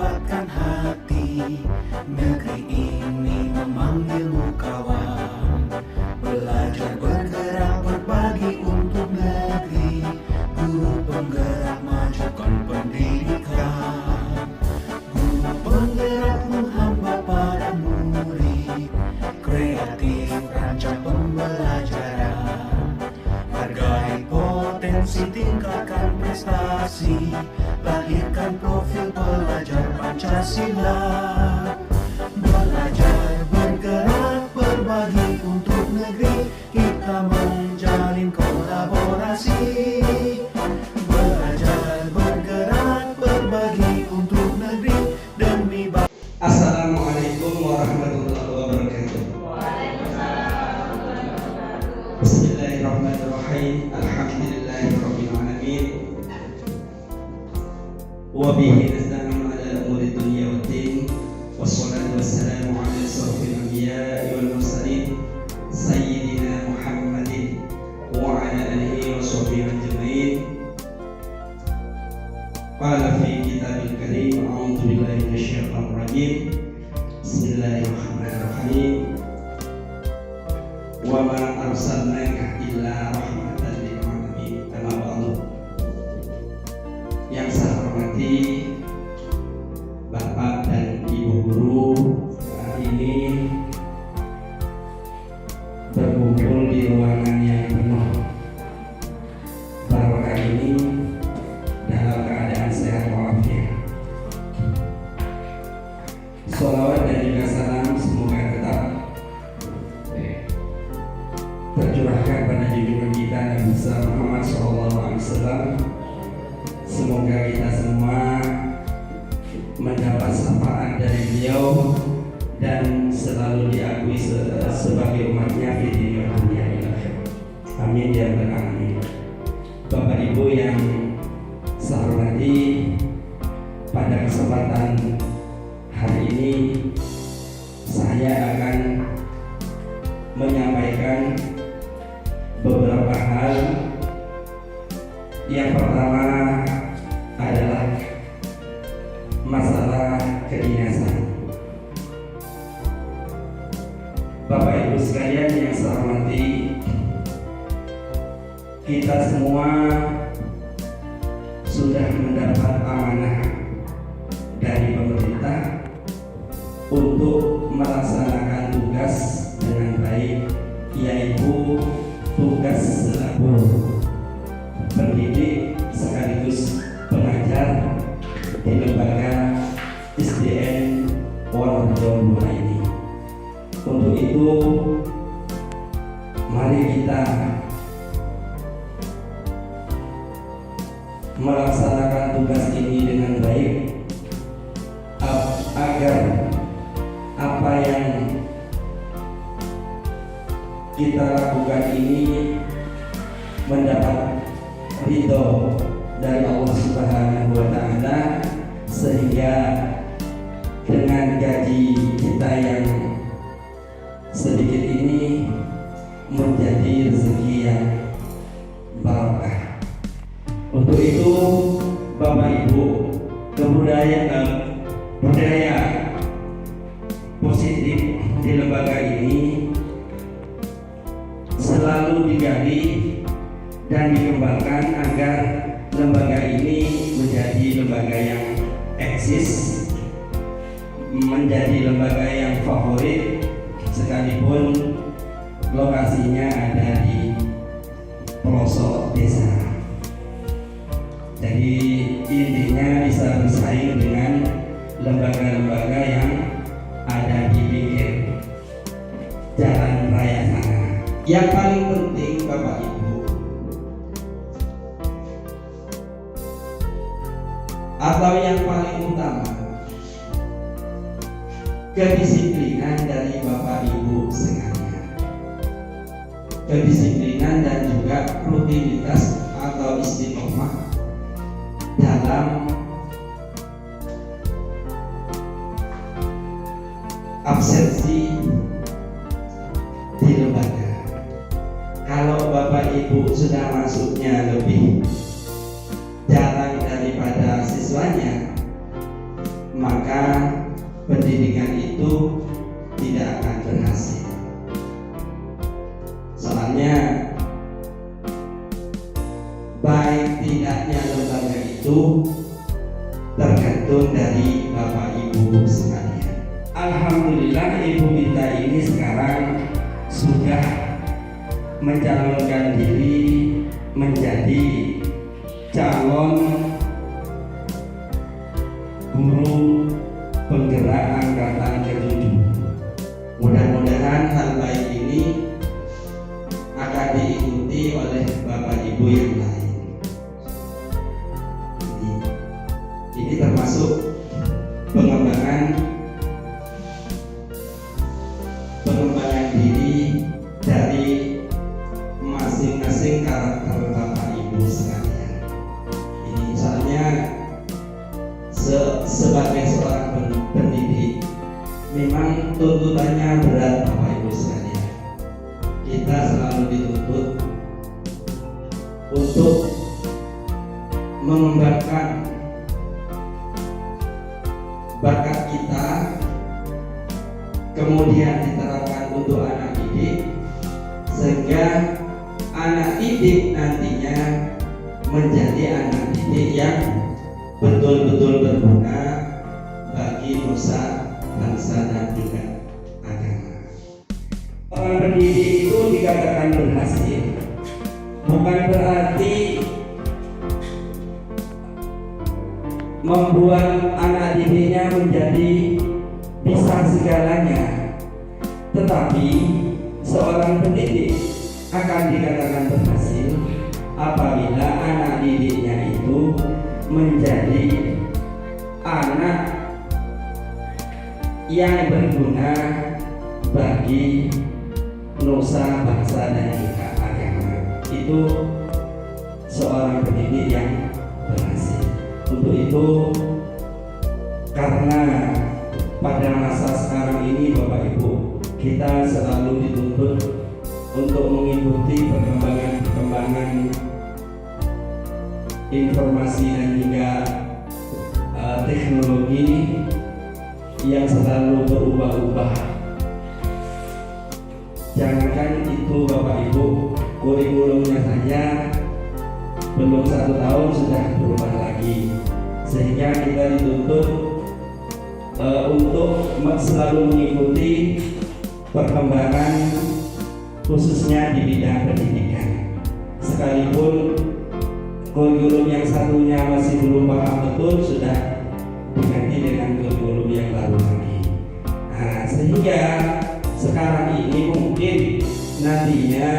kuatkan hati. Negeri ini memanggilmu kawan. Belajar bergerak berbagi untuk negeri. Guru penggerak majukan pendidikan. Guru penggerakmu hamba pada murid. Kreatif rancang pembelajaran. Hargai potensi, tingkatkan prestasi. Lahirkan profil pelajar Pancasila. Belajar bergerak berbagi untuk negeri. Kita menjalin kolaborasi. Belajar bergerak berbagi untuk negeri demi bangsa. Assalamualaikum warahmatullahi wabarakatuh. Bismillahirrahmanirrahim. Alhamdulillahirabbil alamin. Wa bihi nasta'inu ala umuri dunya waddin. Wassalatu wassalamu ala asyrofil anbiya'i wal mursalin sayyidina Muhammadin wa ala alihi wa sahbihi ajma'in. Qala fi kitabil karim, a'udzu billahi minasyaitonir rajim. Bismillahirrahmanirrahim. Wa ma arsalnaka illa rahmatan lil alamin. Amma ba'du. Yang saya hormati Bapak dan Ibu guru, saat ini berkumpul di ruangan yang penuh barokah ini dalam keadaan sehat walafiat. Sholawat dan juga salam semoga tetap tercurahkan pada junjungan kita Nabi besar Muhammad SAW. Semoga kita semua mendapat syafaat dari beliau dan selalu diakui sebagai umatnya di dunia ini. Amin ya rabbal alamin. Bapak Ibu yang saya hormati, pada kesempatan hari ini saya akan menyampaikan beberapa hal. Yang pertama adalah masalah kedinasan. Bapak Ibu sekalian yang saya hormati, kita semua sudah mendapat amanah dari pemerintah untuk melaksanakan tugas dengan baik, yaitu tugas selaku pendidik sekaligus pengajar di lembaga SDN Wonorejo 2 ini. Untuk itu, mari kita melaksanakan tugas ini dengan baik agar apa yang kita lakukan ini mendapat ridho dari Allah Subhanahu wa Ta'ala, sehingga dengan gaji kita yang sedikit ini menjadi rezeki yang barokah. Untuk itu, Bapak Ibu, budaya positif di lembaga ini selalu digali dan dikembangkan agar lembaga ini menjadi lembaga yang eksis, menjadi lembaga yang favorit, sekalipun lokasinya ada di pelosok desa. Jadi intinya bisa bersaing dengan lembaga-lembaga yang ada di pinggir jalan raya sana. Yang paling penting Bapak Ibu, atau yang paling utama, kedisiplinan dari Bapak Ibu sekalian. Kedisiplinan dan juga rutinitas atau istiqomah dalam absensi di lembaga. Kalau Bapak Ibu sudah masuknya lebih jarang daripada siswanya, maka pendidikan itu tidak akan berhasil. Soalnya baik tidaknya lembaga itu tergantung dari Bapak Ibu sekalian. Alhamdulillah Ibu Binta ini sekarang sudah mencalonkan diri menjadi calon guru penggerak angkatan ke-7. Mudah-mudahan hal baik ini akan diikuti oleh Bapak Ibu yang lain. Ini termasuk pengembangan diri dari masing-masing karakter Bapak Ibu sekalian. Ini misalnya sebagai seorang pendidik, memang tuntutannya berat Bapak Ibu sekalian. Kita selalu dituntut untuk mengembangkan bakat kita, kemudian diterapkan untuk anak didik, sehingga anak didik nantinya menjadi anak didik yang betul-betul berguna bagi nusa, bangsa, dan juga agama. Orang pendidik itu dikatakan berhasil bukan berarti membuat anak didiknya menjadi bisa segalanya, tetapi seorang pendidik akan dikatakan berhasil apabila anak didiknya itu menjadi anak yang berguna bagi nusa, bangsa, dan juga agama. Itu seorang pendidik yang berhasil. Untuk itu, karena pada masa sekarang ini Bapak Ibu, kita selalu dituntut untuk mengikuti perkembangan informasi dan juga teknologi yang selalu berubah-ubah. Jangankan itu Bapak Ibu, kurikulumnya saja belum 1 tahun sudah berubah lagi, sehingga kita dituntut untuk selalu mengikuti perkembangan khususnya di bidang pendidikan. Sekalipun kurikulum yang satunya masih belum paham betul, sudah diganti dengan kurikulum yang baru lagi. Nah, sehingga sekarang ini mungkin nantinya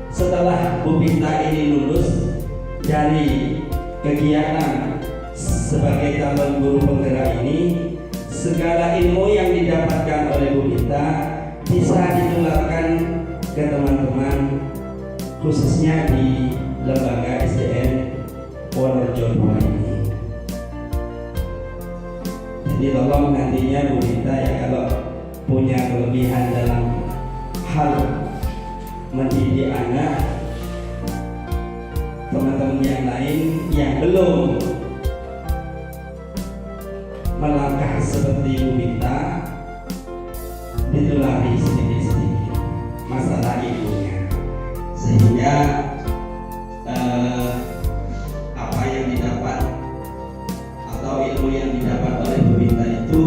setelah Bu Binta ini lulus dari kegiatan sebagai calon guru penggerak ini, segala ilmu yang didapatkan oleh Bu Binta bisa ditularkan ke teman-teman khususnya di lembaga SDN Wonorejo 2 ini. Jadi tolong nantinya Bu Binta ya, kalau punya kelebihan dalam hal mendidik anak, teman-teman yang lain yang belum melangkah seperti Bu Binta, ditulari sedikit-sedikit masalah ibunya, sehingga apa yang didapat atau ilmu yang didapat oleh Bu Binta itu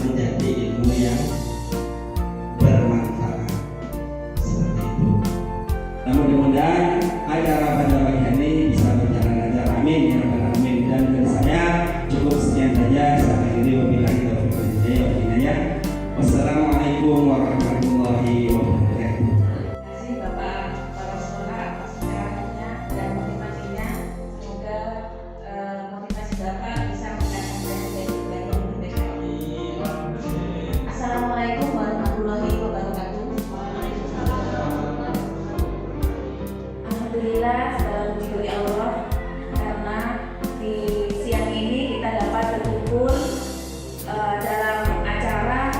menjadi ilmu yang bermanfaat. Seperti itu. Nah, mudah-mudahan acara pada pagi hari ini bisa berjalan lancar. Amin ya rabbal alamin. Dan dari saya cukup sekian saja. Saya akhiri wabillahi taufiq wal hidayah. Wassalamualaikum warahmatullahi wabarakatuh. Terima kasih Bapak Kepala Sekolah atas penjelasannya dan motivasinya. Semoga motivasi Bapak bisa meningkatkan derajat dari UTBK. Assalamualaikum warahmatullahi wabarakatuh. Alhamdulillah, segala puji bagi Allah karena di siang ini kita dapat berkumpul dalam acara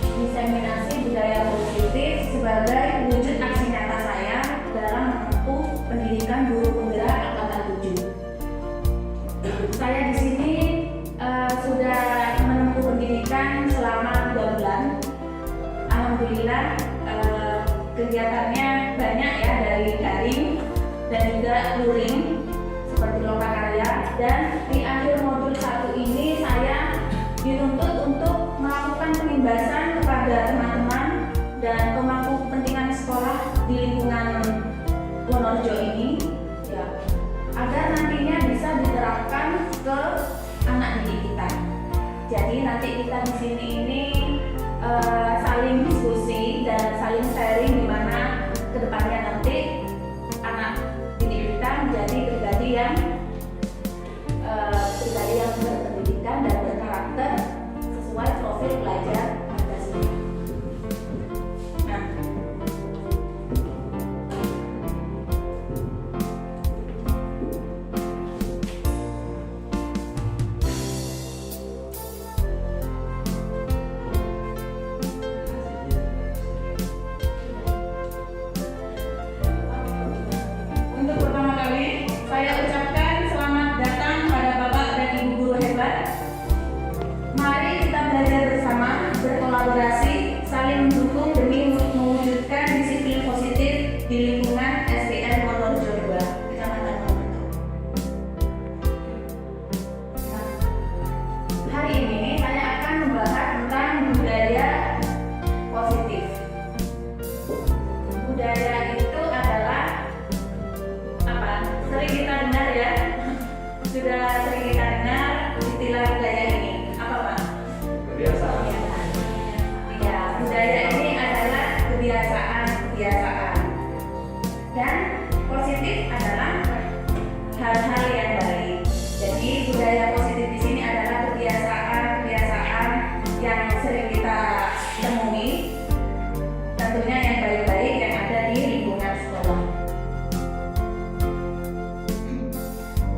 diseminasi budaya positif sebagai wujud aksi nyata saya dalam menempuh pendidikan guru penggerak angkatan 7. Saya di sini budaya kegiatannya banyak ya, dari daring dan juga luring seperti lokakarya. Dan di akhir modul 1 ini saya dituntut untuk melakukan penimbasan kepada teman-teman dan pemangku kepentingan sekolah di lingkungan Wonorejo ini ya, agar nantinya bisa diterapkan ke anak didik kita. Jadi nanti kita di sini ini saling diskusi dan saling sharing, di mana kedepannya nanti anak didik kita menjadi pribadi yang berpendidikan dan berkarakter sesuai profil pelajar Pancasila. Nah, untuk pertama kali saya ucapkan selamat datang pada Bapak dan Ibu guru hebat. Mari kita belajar bersama, berkolaborasi, saling mendukung demi mewujudkan disiplin positif di lingkungan SDN Wonorejo 2, Kecamatan Wonorejo. Nah, hari ini saya akan membahas tentang budaya positif. Budaya itu adalah apa? Sering kita dengar ya. Sudah sering kita dengar istilah budaya ini. Apa Pak? Kebiasaan. Ya, budaya ini adalah kebiasaan. Dan positif adalah hal-hal yang baik. Jadi budaya positif di sini adalah kebiasaan yang sering kita temui, tentunya yang baik-baik yang ada di lingkungan sekolah.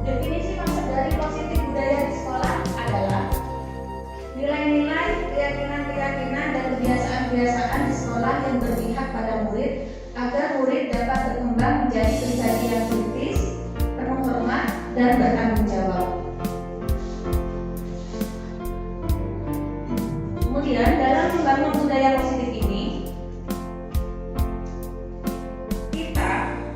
Definisi konsep dari positif budaya di sekolah adalah nilai-nilai, keyakinan-keyakinan, dan kebiasaan-kebiasaan di sekolah yang berpihak pada murid agar murid dapat berkembang menjadi pribadi yang kritis, penuh hormat, dan bertanggung jawab. Kemudian dalam membangun budaya positif ini, kita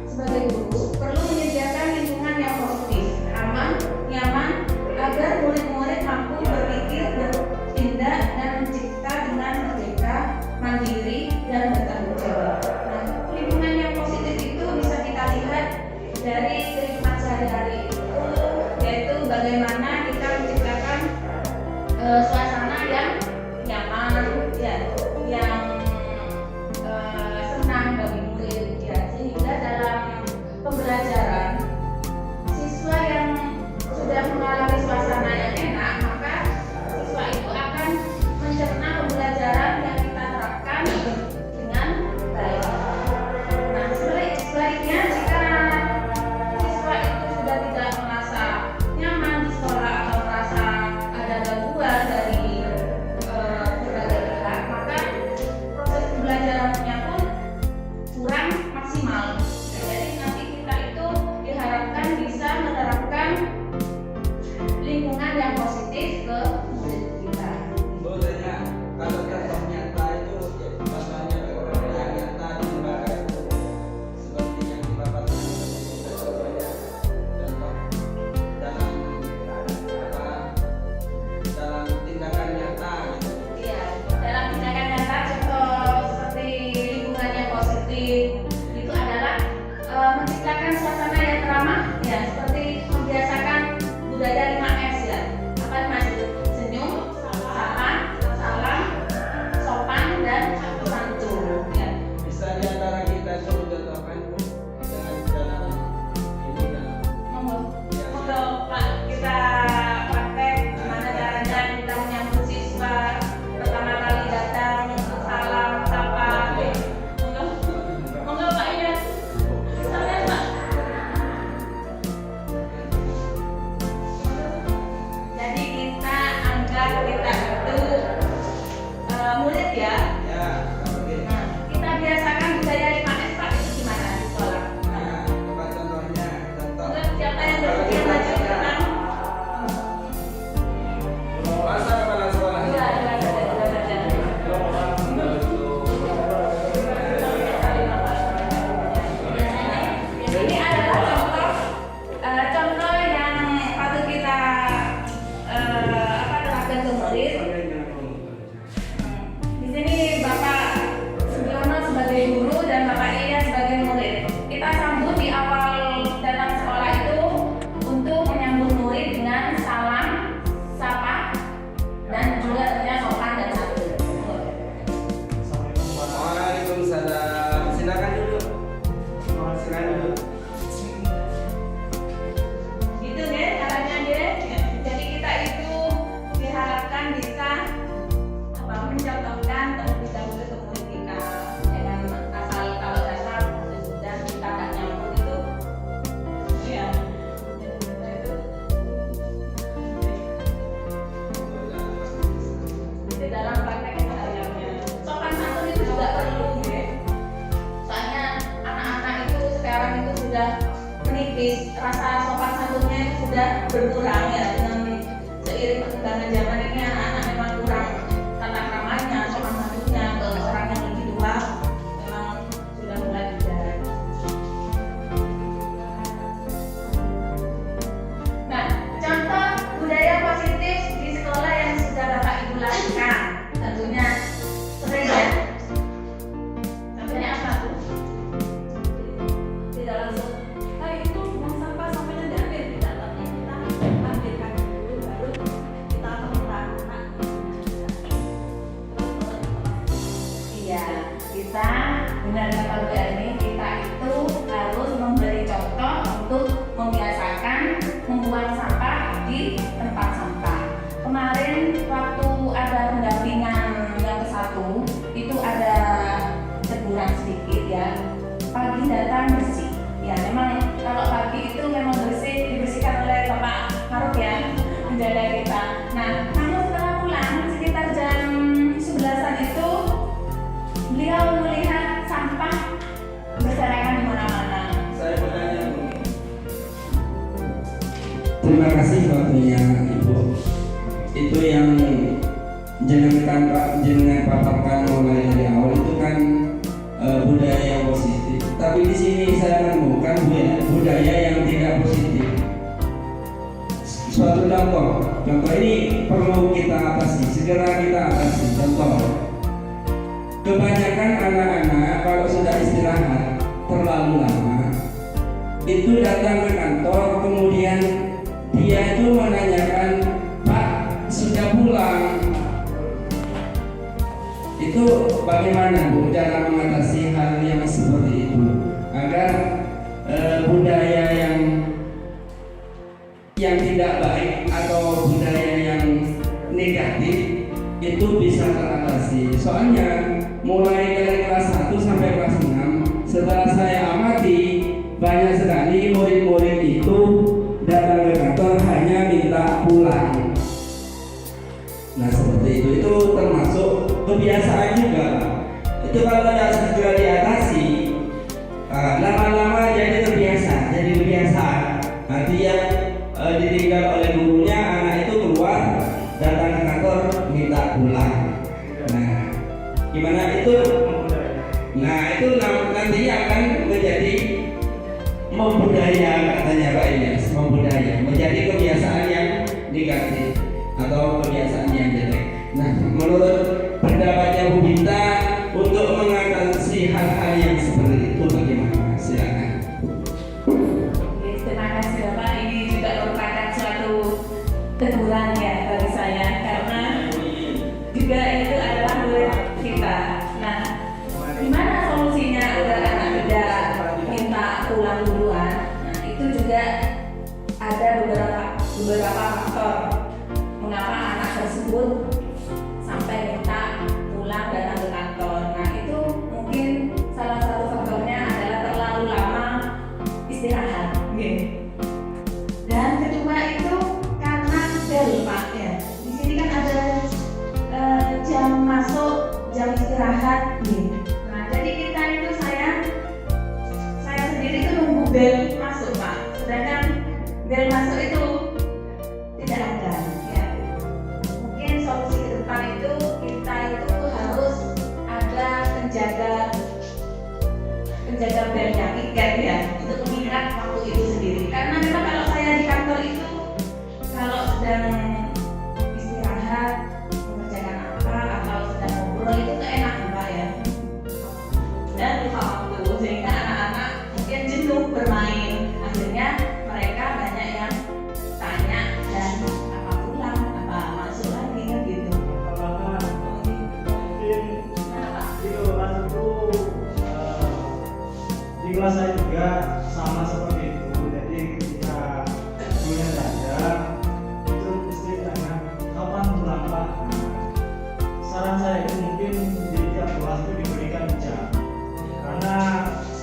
sebagai guru perlu menyediakan lingkungan yang positif, aman, nyaman, agar murid-murid mampu berpikir, bertindak, dan mencipta dengan merdeka, mandiri, dan bertanggung jawab. Nah, lingkungan yang positif itu bisa kita lihat dari kehidupan sehari-hari, yaitu bagaimana kita menciptakan suasana yang nyaman, ya, yang senang bagi murid, ya, sehingga dalam pembelajaran siswa yang sudah mengalami suasana yang enak, maka siswa itu akan mencerna pembelajaran yang kita terapkan dengan baik. Nah, sebaliknya jika siswa itu sudah tidak merasa nyaman di sekolah atau merasa ada gangguan dari berbagai pihak, maka proses pembelajarannya pun kurang maksimal. Jadi nanti kita itu diharapkan bisa menerapkan lingkungan yang positif ke murid kita. Sebenarnya kalau contoh nyata itu contohnya yang nyata di lembaga itu seperti yang dipaparkan contohnya contoh dalam tindakan nyata gitu. Iya, dalam tindakan nyata contoh seperti lingkungan yang positif itu adalah menciptakan suasana yang ramah, ya, seperti membiasakan budaya 5S ya. Apa 5S itu? Senyum, sapa, salam, sopan, dan santun. Ya. Bisa di antara kita itu contohkan dengan dalam ini dalam Monggo Pak, kita praktek gimana caranya kita menyambut siswa pertama kali datang, salam, sapa. Monggo Pak ya. Sampai Pak. Jadi kita anggap kita itu murid ya. ya oke. Nah, kita biasakan budaya 5S Pak, itu gimana di sekolah? Nah, coba contohnya contoh Monggo siapa yang bersedia maju ke depan? masa kepala sekolah Dua saja. Nah, namun setelah pulang sekitar jam 11-an itu beliau melihat sampah berserakan di mana-mana. Saya bertanya, Bu. Terima kasih waktunya Ibu. Itu yang jenengan paparkan mulai dari awal itu kan budaya yang positif. Tapi di sini saya menemukan budaya yang tidak positif. Suatu contoh ini perlu kita atasi, segera kita atasi. Contoh, kebanyakan anak-anak kalau sudah istirahat terlalu lama, itu datang ke kantor, kemudian dia itu menanyakan, Pak, sudah pulang? Itu bagaimana Bu cara mengatasi hal yang seperti itu agar budaya yang tidak baik atau budaya yang negatif itu bisa teratasi. Soalnya mulai dari kelas 1 sampai kelas 6 setelah saya amati banyak sekali murid-murid itu datang ke kantor hanya minta pulang. Nah seperti itu termasuk kebiasaan juga. Itu kalau tidak segera diatasi, lama-lama jadi terbiasa, jadi kebiasaan. Nanti yang ditinggal oleh gurunya, anak itu keluar datang ke kantor minta pulang. Nah, gimana itu? Nah itu nanti akan menjadi membudaya, katanya Pak Ilyas, membudaya, menjadi kebiasaan yang negatif atau kebiasaan yang jelek. Nah, menurut pendapatnya Bu Binta untuk mengatasi hal-hal yang seperti itu bagaimana? Silakan. Terima kasih Bapak. Ini juga merupakan suatu teguran ya bagi saya karena juga itu adalah murid kita. Nah, gimana solusinya agar anak tidak minta pulang duluan? Nah, itu juga ada beberapa faktor mengapa anak tersebut sampai minta pulang datang ke kantor. Nah, itu mungkin salah satu faktornya adalah terlalu lama istirahat. Dan kedua itu karena bel Pak ya. Di sini kan ada jam masuk, jam istirahat. Nah, jadi kita itu saya sendiri itu nunggu bel masuk Pak. Sedangkan bel masuk itu tidak ada. Ya. Mungkin solusi ke depan itu kita itu harus ada penjaga belnya, tiket ya, untuk mengingat waktu itu sendiri. Karena memang kalau saya di kantor itu kalau sedang istirahat mengerjakan apa atau sedang ngobrol itu enak Pak ya. Dan lupa waktu sehingga anak-anak mungkin jenuh bermain. Akhirnya mereka banyak yang tanya dan apa pulang, apa masuk lagi kan gitu. Di kelas saya juga sama seperti itu. Jadi ketika gurunya datang itu mesti tanya kapan pulang Pak. Saran saya itu mungkin di tiap kelas itu diberikan jam, karena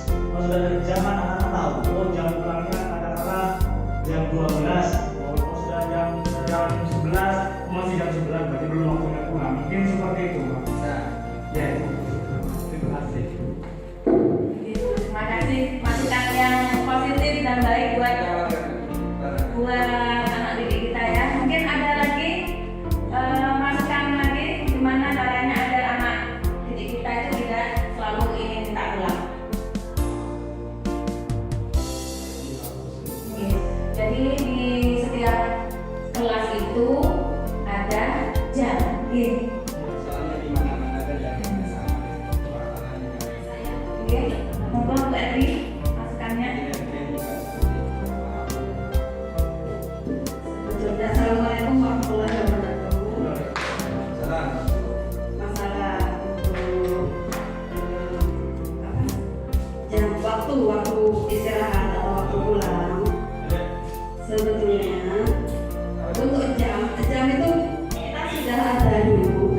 kalau sudah ada jam anak-anak tahu oh jam pulangnya katakanlah jam 12. Kalau sudah jam 11 masih jam 11 berarti belum waktunya pulang. Mungkin seperti itu Pak. Nah, Ya itu. Terima kasih. Terima kasih masukan yang positif dan baik buat anak didik kita ya. Mungkin ada lagi masukan lagi gimana caranya agar anak didik kita itu tidak selalu ingin minta pulang. Jadi di setiap kelas itu ada jam. soalnya di mana-mana kan yang sama. Oke, monggo Bu Eri masukannya. Assalamualaikum warahmatullahi wabarakatuh. Salam. Masalah untuk jam waktu istirahat atau waktu pulang, sebetulnya untuk jam itu kita sudah ada dulu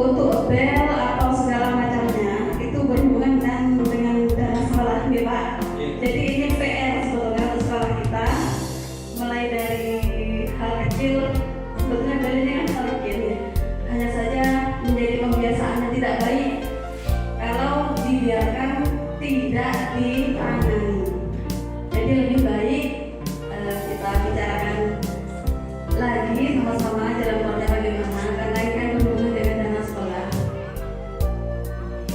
untuk bel atau segala macamnya itu berhubungan dengan dana sekolah nih Pak. Jadi ini PR sebetulnya untuk sekolah kita, mulai dari hal kecil. Sebetulnya dalilnya kan hal kecil ya. Hanya saja menjadi kebiasaan yang tidak baik kalau dibiarkan tidak ditangani. Jadi lebih baik kita bicarakan lagi sama-sama dalam konteks bagaimana, karena ini kan berhubungan dengan dana sekolah.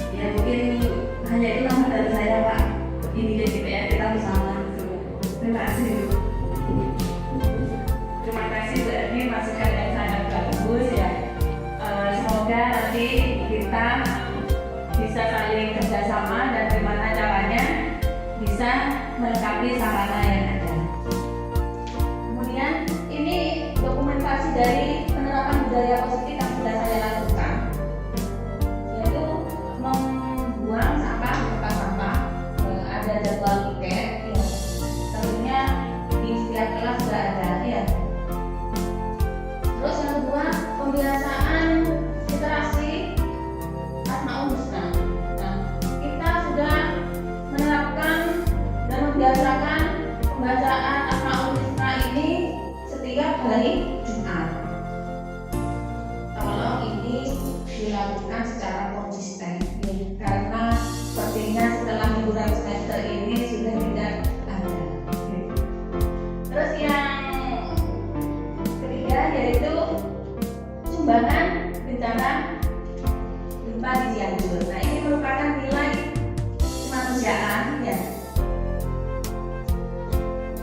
Ya mungkin hanya itulah dari saya Pak. Ini jadi PR kita bersama. Terima kasih. Terima kasih Bu Erni, masukan yang sangat bagus ya. Semoga nanti kita bisa saling kerjasama dan bagaimana caranya bisa melengkapi sarana yang ada. Kemudian ini dokumentasi dari penerapan budaya positif yang sudah saya lakukan, yaitu membuang sampah di tempat sampah. Ada jadwal piket, ya. Tentunya di setiap kelas sudah ada ya. Terus yang kedua, pembiasaan literasi Asmaul Husna. Nah, kita sudah menerapkan dan membiasakan pembacaan Asmaul Husna ini setiap hari Jumat. Tolong ini dilakukan secara konsisten ya, karena sepertinya setelah liburan semester ini sudah tidak ada. Terus yang ketiga yaitu sumbangan bencana gempa di Cianjur. Nah, ini merupakan nilai kemanusiaan ya,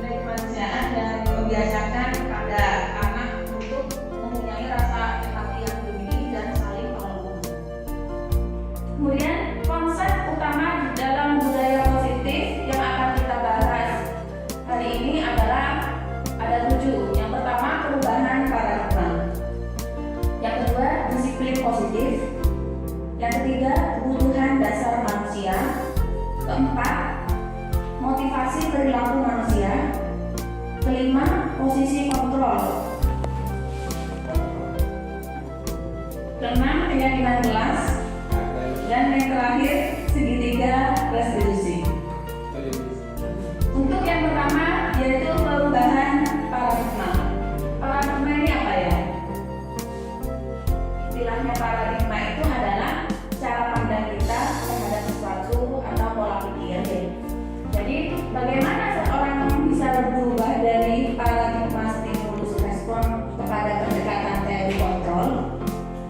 nilai kemanusiaan dan membiasakan pada anak untuk mempunyai rasa empati yang tinggi dan saling tolong. Kemudian konsep utama dalam budaya positif yang akan kita bahas hari ini adalah ada 7. Yang pertama, perubahan paradigma. Yang kedua, disiplin positif. Yang ketiga, kebutuhan dasar manusia. Keempat, motivasi perilaku manusia. Kelima, posisi kontrol. Keenam, keyakinan kelas. Dan yang terakhir, segitiga restitusi. Untuk yang pertama yaitu perubahan paradigma. Paradigma ini apa ya? Istilahnya paradigma itu adalah cara pandang kita terhadap sesuatu atau pola pikir ya. Jadi bagaimana seorang bisa berubah dari paradigma stimulus respon kepada pendekatan teori kontrol?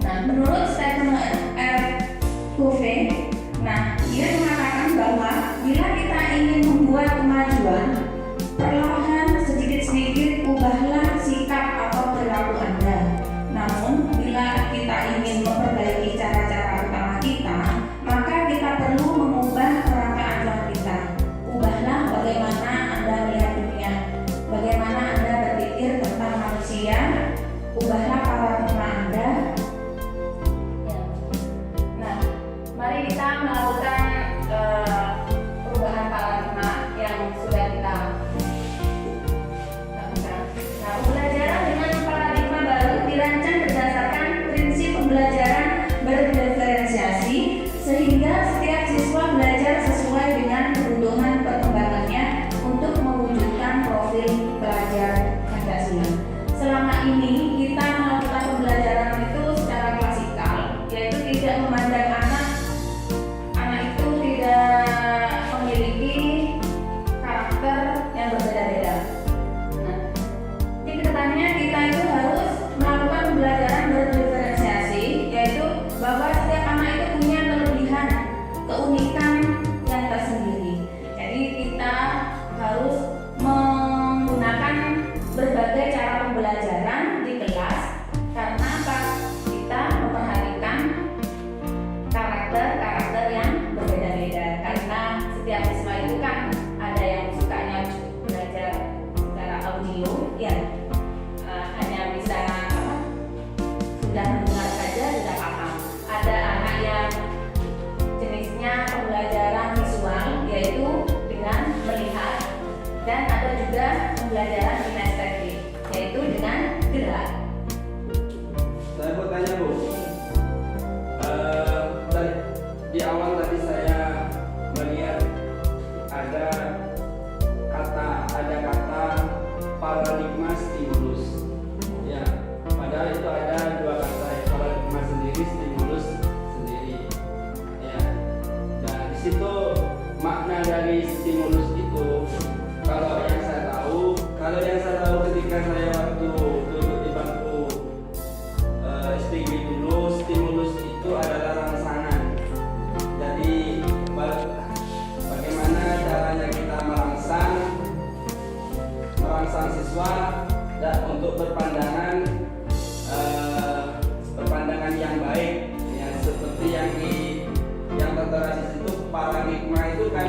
Nah, menurut statement R. Covey, dia mengatakan bahwa bila kita ingin membuat kemajuan, perlahan sedikit-sedikit ubahlah sikap atau perilaku Anda. Namun, bila kita ingin memperbaiki cara-cara utama kita, maka kita perlu mengubah kerangka acuan kita. Ubahlah bagaimana Anda melihat dunia, bagaimana Anda berpikir tentang manusia, ubahlah paradigma Anda. Nah, mari kita melakukan perubahan paradigma yang sudah kita lakukan. Nah, pembelajaran dengan paradigma baru dirancang berdasarkan prinsip pembelajaran berdiferensiasi sehingga setiap siswa belajar sesuai dengan kebutuhan perkembangannya untuk mewujudkan profil pelajar Pancasila. Selama ini kita melakukan pembelajaran itu secara klasikal, yaitu tidak memandang anak itu tidak memiliki karakter yang berbeda-beda. Nah, di kedepannya kita itu harus melakukan pembelajaran berdiferensiasi, yaitu bahwa setiap anak itu punya kelebihan, keunikan yang tersendiri. Jadi kita harus menggunakan berbagai cara pembelajaran di kelas karena apa? Kita memperhatikan awal tadi saya melihat ada kata paradigma stimulus. Ya, padahal itu ada dua kata ya, paradigma sendiri, stimulus sendiri. Ya, nah di situ makna dari stimulus itu, kalau yang saya tahu ketika saya waktu duduk di bangku SPG dulu, stimulus itu adalah rangsangan. Jadi bagaimana caranya kita merangsang siswa dan untuk berpandangan yang baik, ya, seperti yang tertera di situ. Paradigma itu kan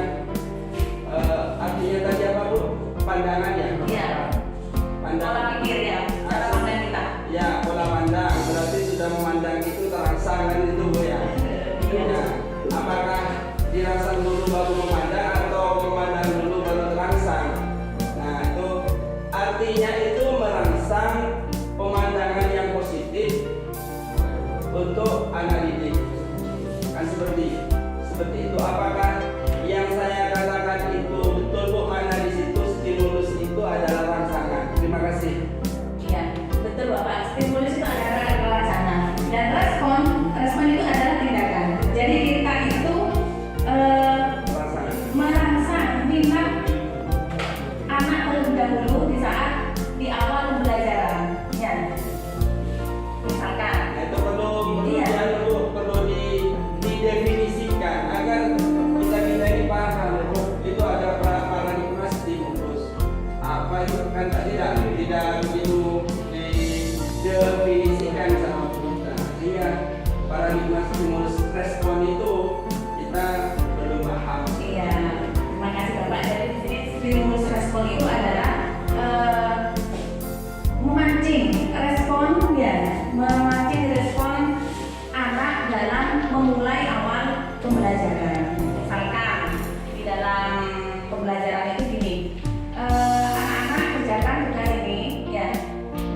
artinya tadi apa Bu? Pandangan ya? Iya. Pola pikir ya, cara pandang kita. Ya, pola pandang. Berarti sudah memandang itu terangsang kan itu Bu ya? Iya. Apakah dirangsang dulu baru memandang atau memandang dulu baru terangsang? Nah itu artinya itu merangsang pemandangan yang positif untuk anak didik. Kan seperti itu. Apakah yang saya katakan itu betul Bu? Mana di situ stimulus itu adalah rangsangan? Terima kasih. Iya, betul Bapak. Stimulus itu adalah wacana dan respon itu adalah tindakan. Jadi kita itu merangsang minat anak terlebih dahulu di saat di awal pembelajaran. Ya, misalkan. Itu perlu didefinisikan agar kita ini paham. Itu ada paradigma stimulus. Apa itu kan tidak begitu didefinisikan sama kita. Sehingga paradigma stimulus respon itu kita belum paham. Iya, terima kasih Bapak. Jadi di sini stimulus respon itu adalah memancing respon anak dalam memulai awal pembelajaran. Misalkan di dalam pembelajaran itu gini, anak-anak kerjakan tugas ini, ya.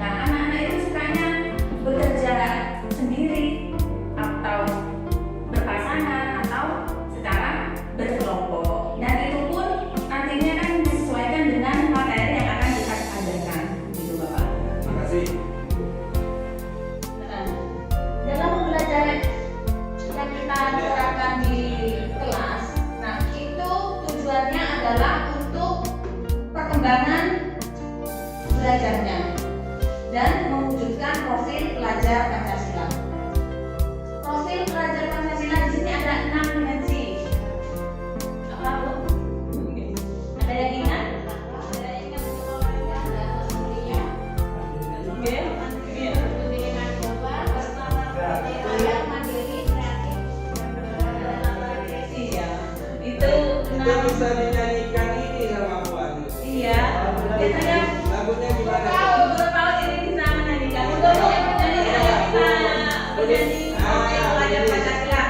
Nah, anak-anak itu sukanya bekerja sendiri atau berpasangan atau secara berkelompok, dan itu pun nantinya kan disesuaikan dengan materi yang akan kita ajarkan, gitu Bapak. Terima kasih. Dalam pembelajaran yang kita terapkan di kelas, nah itu tujuannya adalah untuk perkembangan belajarnya dan mewujudkan profil pelajar Pancasila. Profil pelajar Pancasila di sini ada 6 dimensi. Apa Bu? Ada yang ingat? Ada yang ingat sekolahnya? Ada semuanya? Oke. Itu bisa dinyanyikan ini sama Bu Agus. Iya. Biasanya Lagunya gimana? Guru PAUD ini bisa menyanyikan. Untuk yang menyanyi kita menyanyi profil pelajar Pancasila.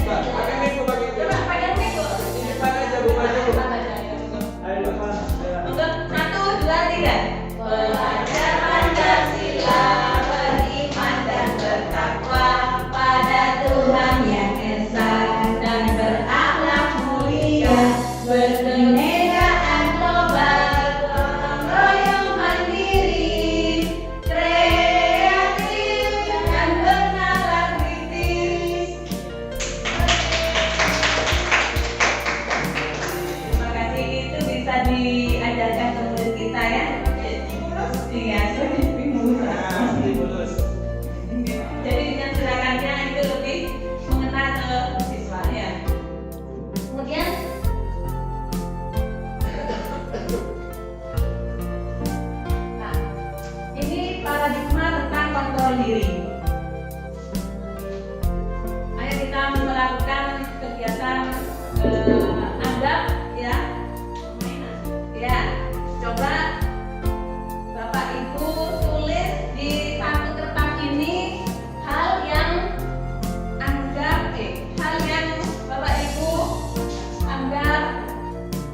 Pakai mic Bu, pakai mic. Coba pakai mic Bu. Di depan aja Bu, maju. Ayo depan. Untuk 1, 2, 3. Pelajar Pancasila beriman dan bertakwa pada Tuhan yang esa dan berakhlak mulia, berkenegaraan global, gotong royong mandiri, kreatif dan bernalar kritis. Terima kasih, itu bisa diajarkan ke murid kita ya. Iya, Stimulus. jadi dengan gerakannya itu lebih mengena ke siswa ya. Kemudian nah, ini paradigma tentang kontrol diri. Ayo kita melakukan kegiatan anggap ya. Ya, coba Bapak Ibu tulis di satu kertas ini hal yang Bapak Ibu anggap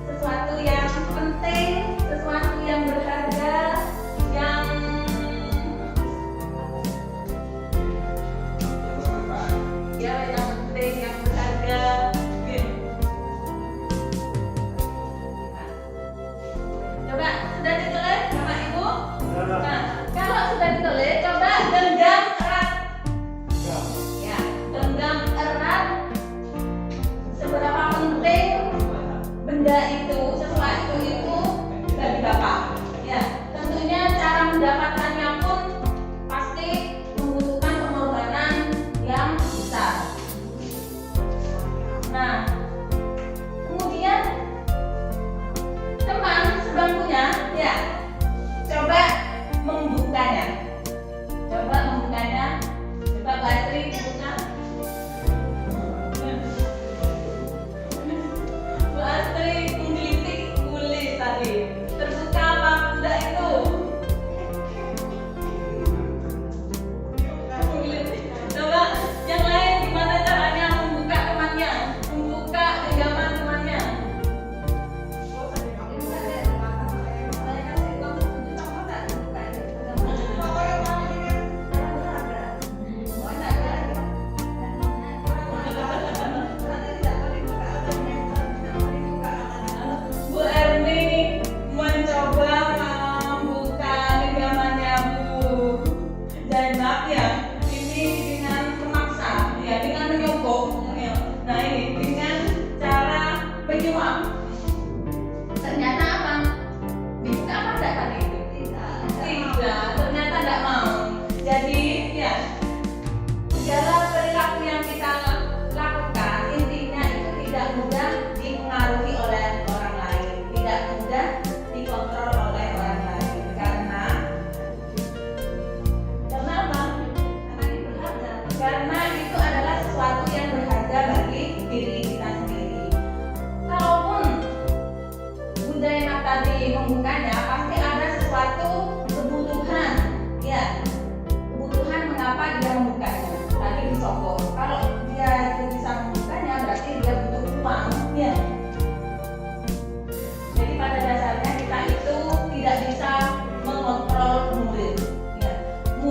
sesuatu yang penting, sesuatu yang berharga, yang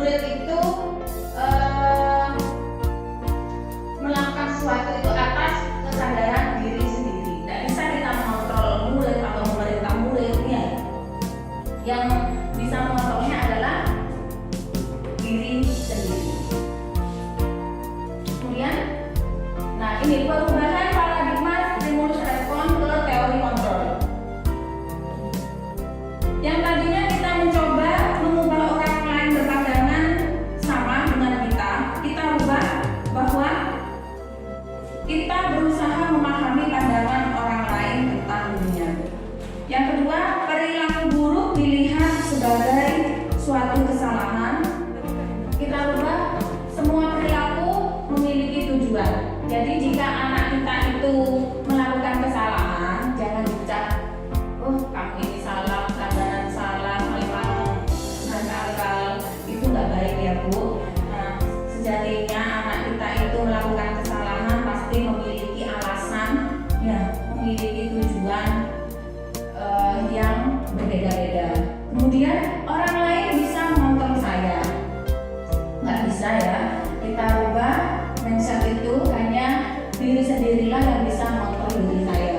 murid itu melakukan sesuatu itu atas kesadaran diri sendiri. Tidak bisa kita mengontrol murid atau memerintah murid ya. Yang bisa mengontrolnya adalah diri sendiri. Kemudian, nah ini perubahan paradigma stimulus respon ke teori kontrol. Yang tadinya kita mencoba mengubah orang lain berpandangan sama dengan kita ubah bahwa kita berusaha memahami pandangan orang lain tentang dunia. Yang kedua, perilaku buruk dilihat sebagai suatu kesalahan. Kita ubah semua perilaku memiliki tujuan. Jadi jika anak kita itu melakukan kesalahan, jangan dicap, oh kamu ini salah, pelanggaran salah, memang nakal, itu nggak baik ya Bu. Nah, sejatinya anak kita itu melakukan kesalahan pasti memiliki alasan, ya, memiliki tujuan yang berbeda-beda. Kemudian orang lain bisa mengontrol saya, nggak bisa ya. Kita rubah mindset itu hanya diri sendirilah yang bisa mengontrol diri saya.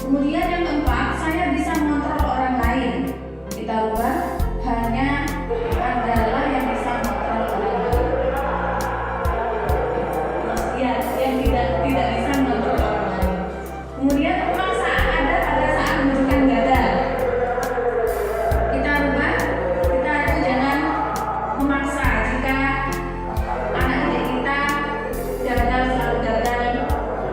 Kemudian yang keempat, saya bisa mengontrol orang lain. Kita rubah hanya adalah yang bisa mengontrol orang lain. Ya, yang tidak bisa mengontrol orang lain. Kemudian pemaksaan ada pada saat menunjukkan gagal. Kita rubah, kita itu jangan memaksa. Jika anak didik kita selalu gagal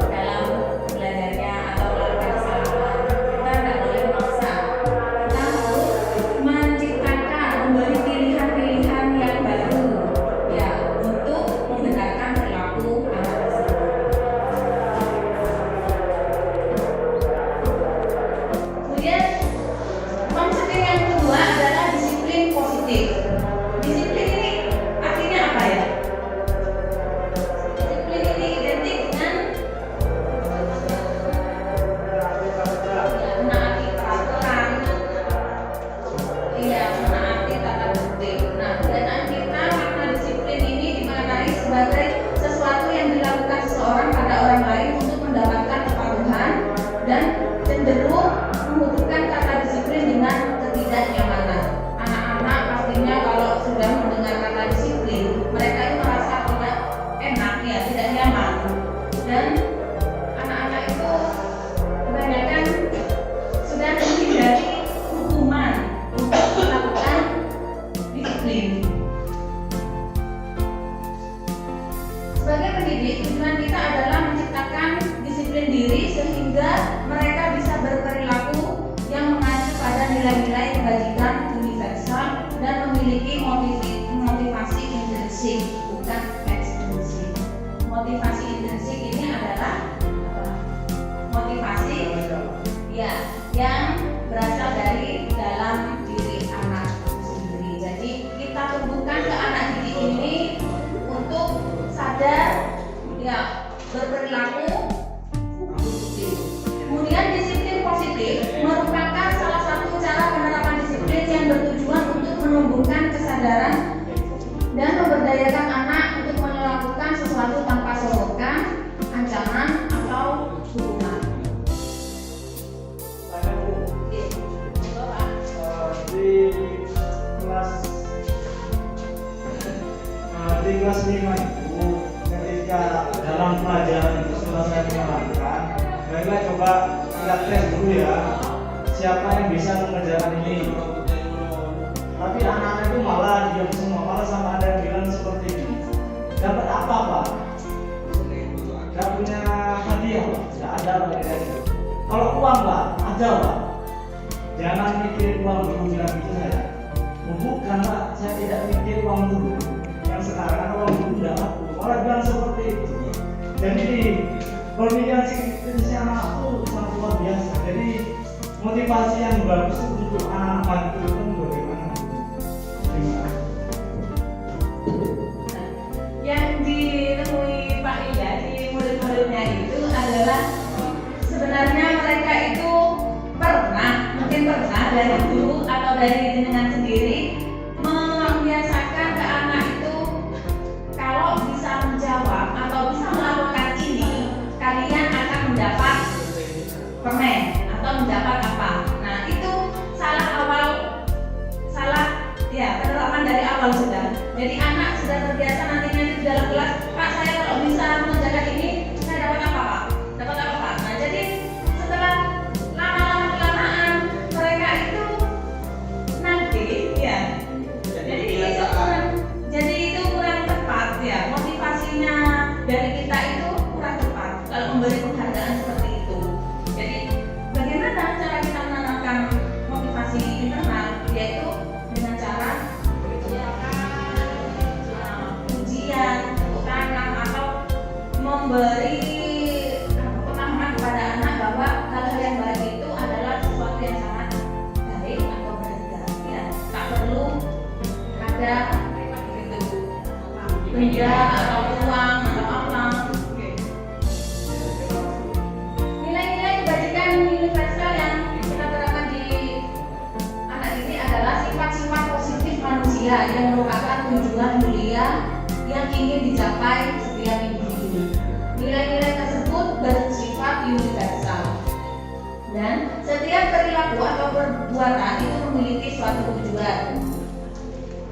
dalam belajarnya atau melakukan kesalahan, kita tidak boleh memaksa. Kita harus menciptakan, memberi pilihan-pilihan yang baru, ya, untuk membenarkan perilaku anak tersebut. Kemudian konsep yang kedua adalah disiplin positif. Disiplin ini artinya apa ya? Disiplin ini identik dengan menaati peraturan, menaati tata tertib. Nah, kebiasaan kita makna disiplin ini dimaknai sebagai sesuatu yang dilakukan seseorang pada orang lain untuk mendapatkan kepatuhan dan cenderung menghubungkan kata disiplin dengan ketidaknyamanan. Anak-anak pastinya kalau sudah mendengar kata disiplin, mereka itu merasa tidak enak ya, tidak nyaman. Dan anak-anak itu kebanyakan sudah menghindari hukuman untuk melakukan disiplin. Sebagai pendidik, tujuan kita adalah menciptakan disiplin diri sehingga mereka bisa berperilaku yang mengacu pada nilai-nilai kebajikan universal dan memiliki motivasi intrinsik, bukan ekstrinsik. Motivasi intrinsik ini adalah motivasi ya yang berasal dari dalam diri anak sendiri. Jadi kita tumbuhkan ke anak didik ini untuk sadar ya berperilaku disiplin. Kemudian disiplin positif merupakan salah satu cara penerapan disiplin yang bertujuan untuk menumbuhkan kesadaran dan memberdayakan anak untuk melakukan sesuatu tanpa sorotan, ancaman atau hukuman. Saya Bu, di kelas 5 itu ketika dalam pelajaran itu setelah saya menerangkan, baiklah coba kita tes dulu ya, siapa yang bisa mengerjakan ini. Tapi anak-anak itu malah diam semua, malah sama ada yang bilang seperti ini, dapat apa Pak? Gak punya hadiah Pak? Gak ada Pak. Kalau uang Pak, ada Pak. Jangan mikir uang dulu, bilang gitu saya. Bukan Pak, saya tidak mikir uang dulu. Yang sekarang uang dulu tidak laku, malah bilang seperti itu. Jadi pemikiran psikisnya anak itu sangat luar biasa. Jadi motivasi yang bagus untuk anak-anak itu kan bagaimana? Yang ditemui Pak Ida di murid-muridnya itu adalah sebenarnya mereka itu mungkin pernah dari guru atau dari jenengan sendiri membiasakan Jadi anak sudah terbiasa nantinya di dalam kelas, Pak saya kalau bisa mengerjakan ini, saya dapat apa Pak? Dapat apa Pak? Nah jadi setelah lama-lama kelamaan mereka itu nanti ya. Jadi itu kurang tepat ya, motivasinya dari kita itu kurang tepat kalau memberi penghargaan seperti itu. Jadi bagaimana cara kita menanamkan motivasi internal, yaitu dengan cara ujian, tepuk tangan, atau memberi pemahaman kepada anak bahwa hal-hal yang baik itu adalah sesuatu yang sangat baik atau berharga. Ya, tak perlu ada benda atau uang atau apa. Nilai-nilai kebajikan universal yang kita terapkan di anak ini adalah sifat-sifat positif manusia yang merupakan tujuan mulia yang ingin dicapai setiap individu. Nilai-nilai tersebut bersifat universal dan setiap perilaku atau perbuatan itu memiliki suatu tujuan.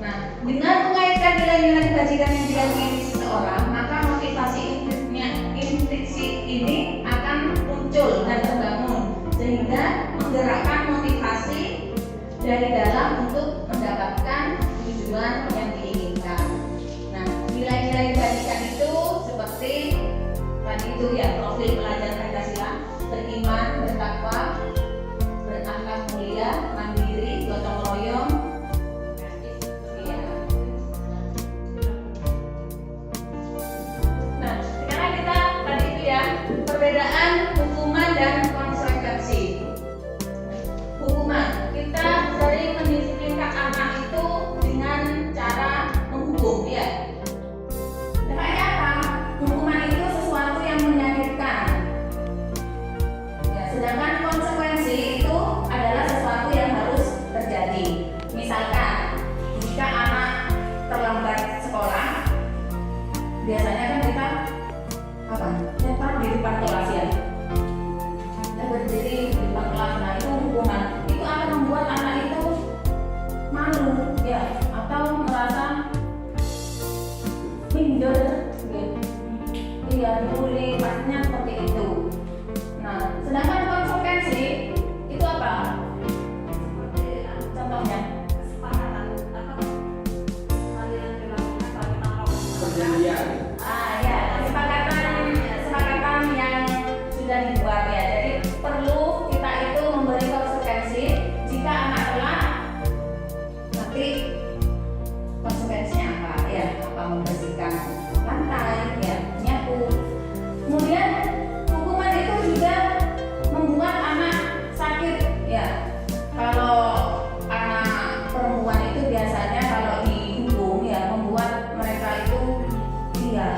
Nah, dengan mengaitkan nilai-nilai kebajikan yang diyakini seseorang, maka motivasi intrinsik ini akan muncul dan terbangun sehingga menggerakkan motivasi dari dalam untuk mendapatkan tujuan yang diinginkan. Nah, nilai-nilai kebajikan itu seperti tadi itu ya, profil pelajar Pancasila: beriman, bertakwa, berakhlak mulia, mandiri, gotong royong. Perbedaan hukuman dan konsekuensi. Hukuman, kita sering mendisiplinkan anak itu dengan cara menghukum, ya. Makanya apa? Hukuman itu sesuatu yang menyakitkan. Ya, sedangkan konsekuensi itu adalah sesuatu yang harus terjadi. Misalkan, jika anak terlambat sekolah, biasanya kan kita nyetar di depan kelas ya, berdiri di depan kelas. Nah itu hukuman, itu akan membuat anak itu malu ya, atau merasa minder ya. Iya, dibully, pastinya seperti itu. Nah sedangkan konsekuensi itu apa? Contohnya kesepakatan apa? Hal yang dilakukan saling tanpa Perjanjian. yang sudah dibuat ya. Jadi perlu kita itu memberi konsekuensi. Jika anak telat, nanti konsekuensinya apa ya? Apa membersihkan lantai ya, menyapu. Kemudian hukuman itu juga membuat anak sakit ya. Kalau anak perempuan itu biasanya kalau dihukum ya membuat mereka itu iya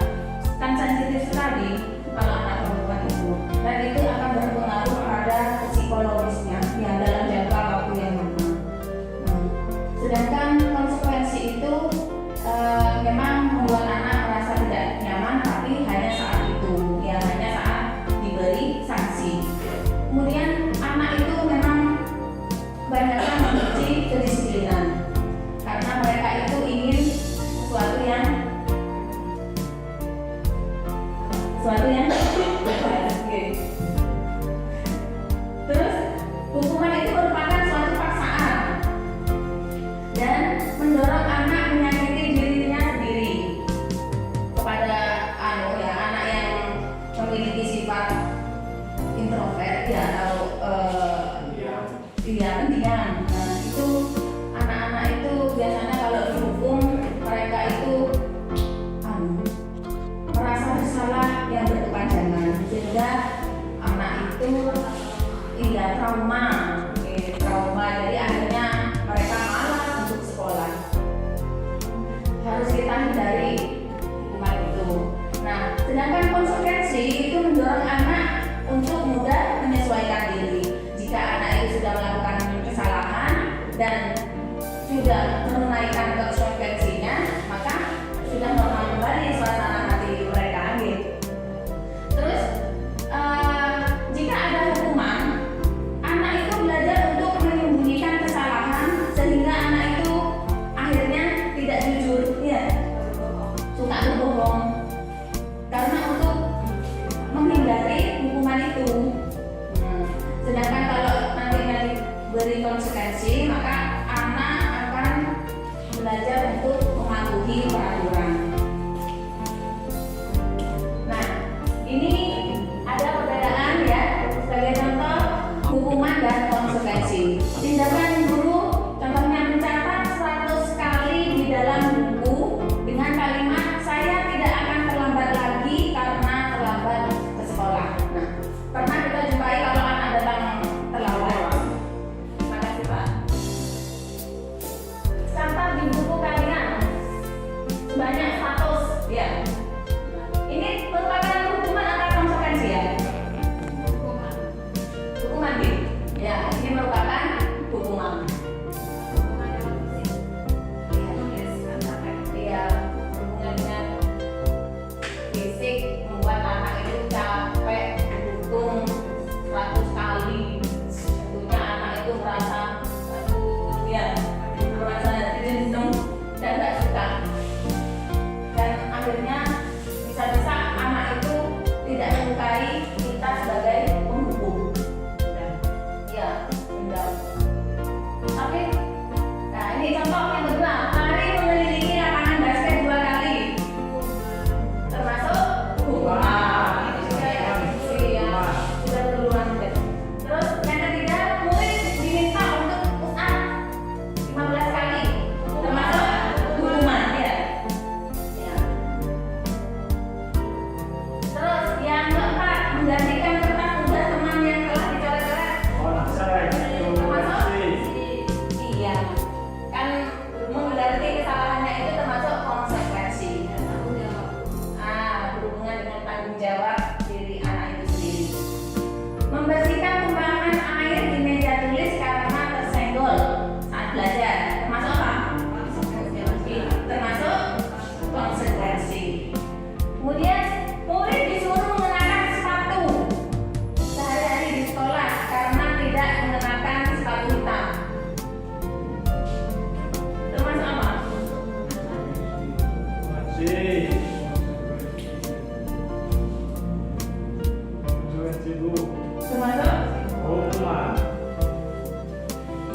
Termasuk?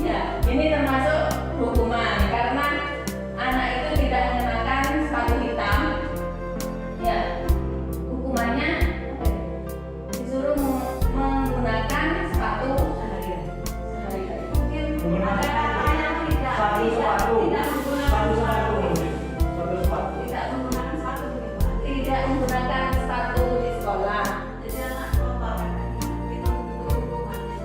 Ya, ini termasuk hukuman karena anak itu tidak mengenakan sepatu hitam. Ya, hukumannya disuruh menggunakan sepatu sehari-hari. Mungkin ada kata yang tidak menggunakan sepatu tidak menggunakan sepatu di sekolah. Jadi anak kotor itu hukumannya.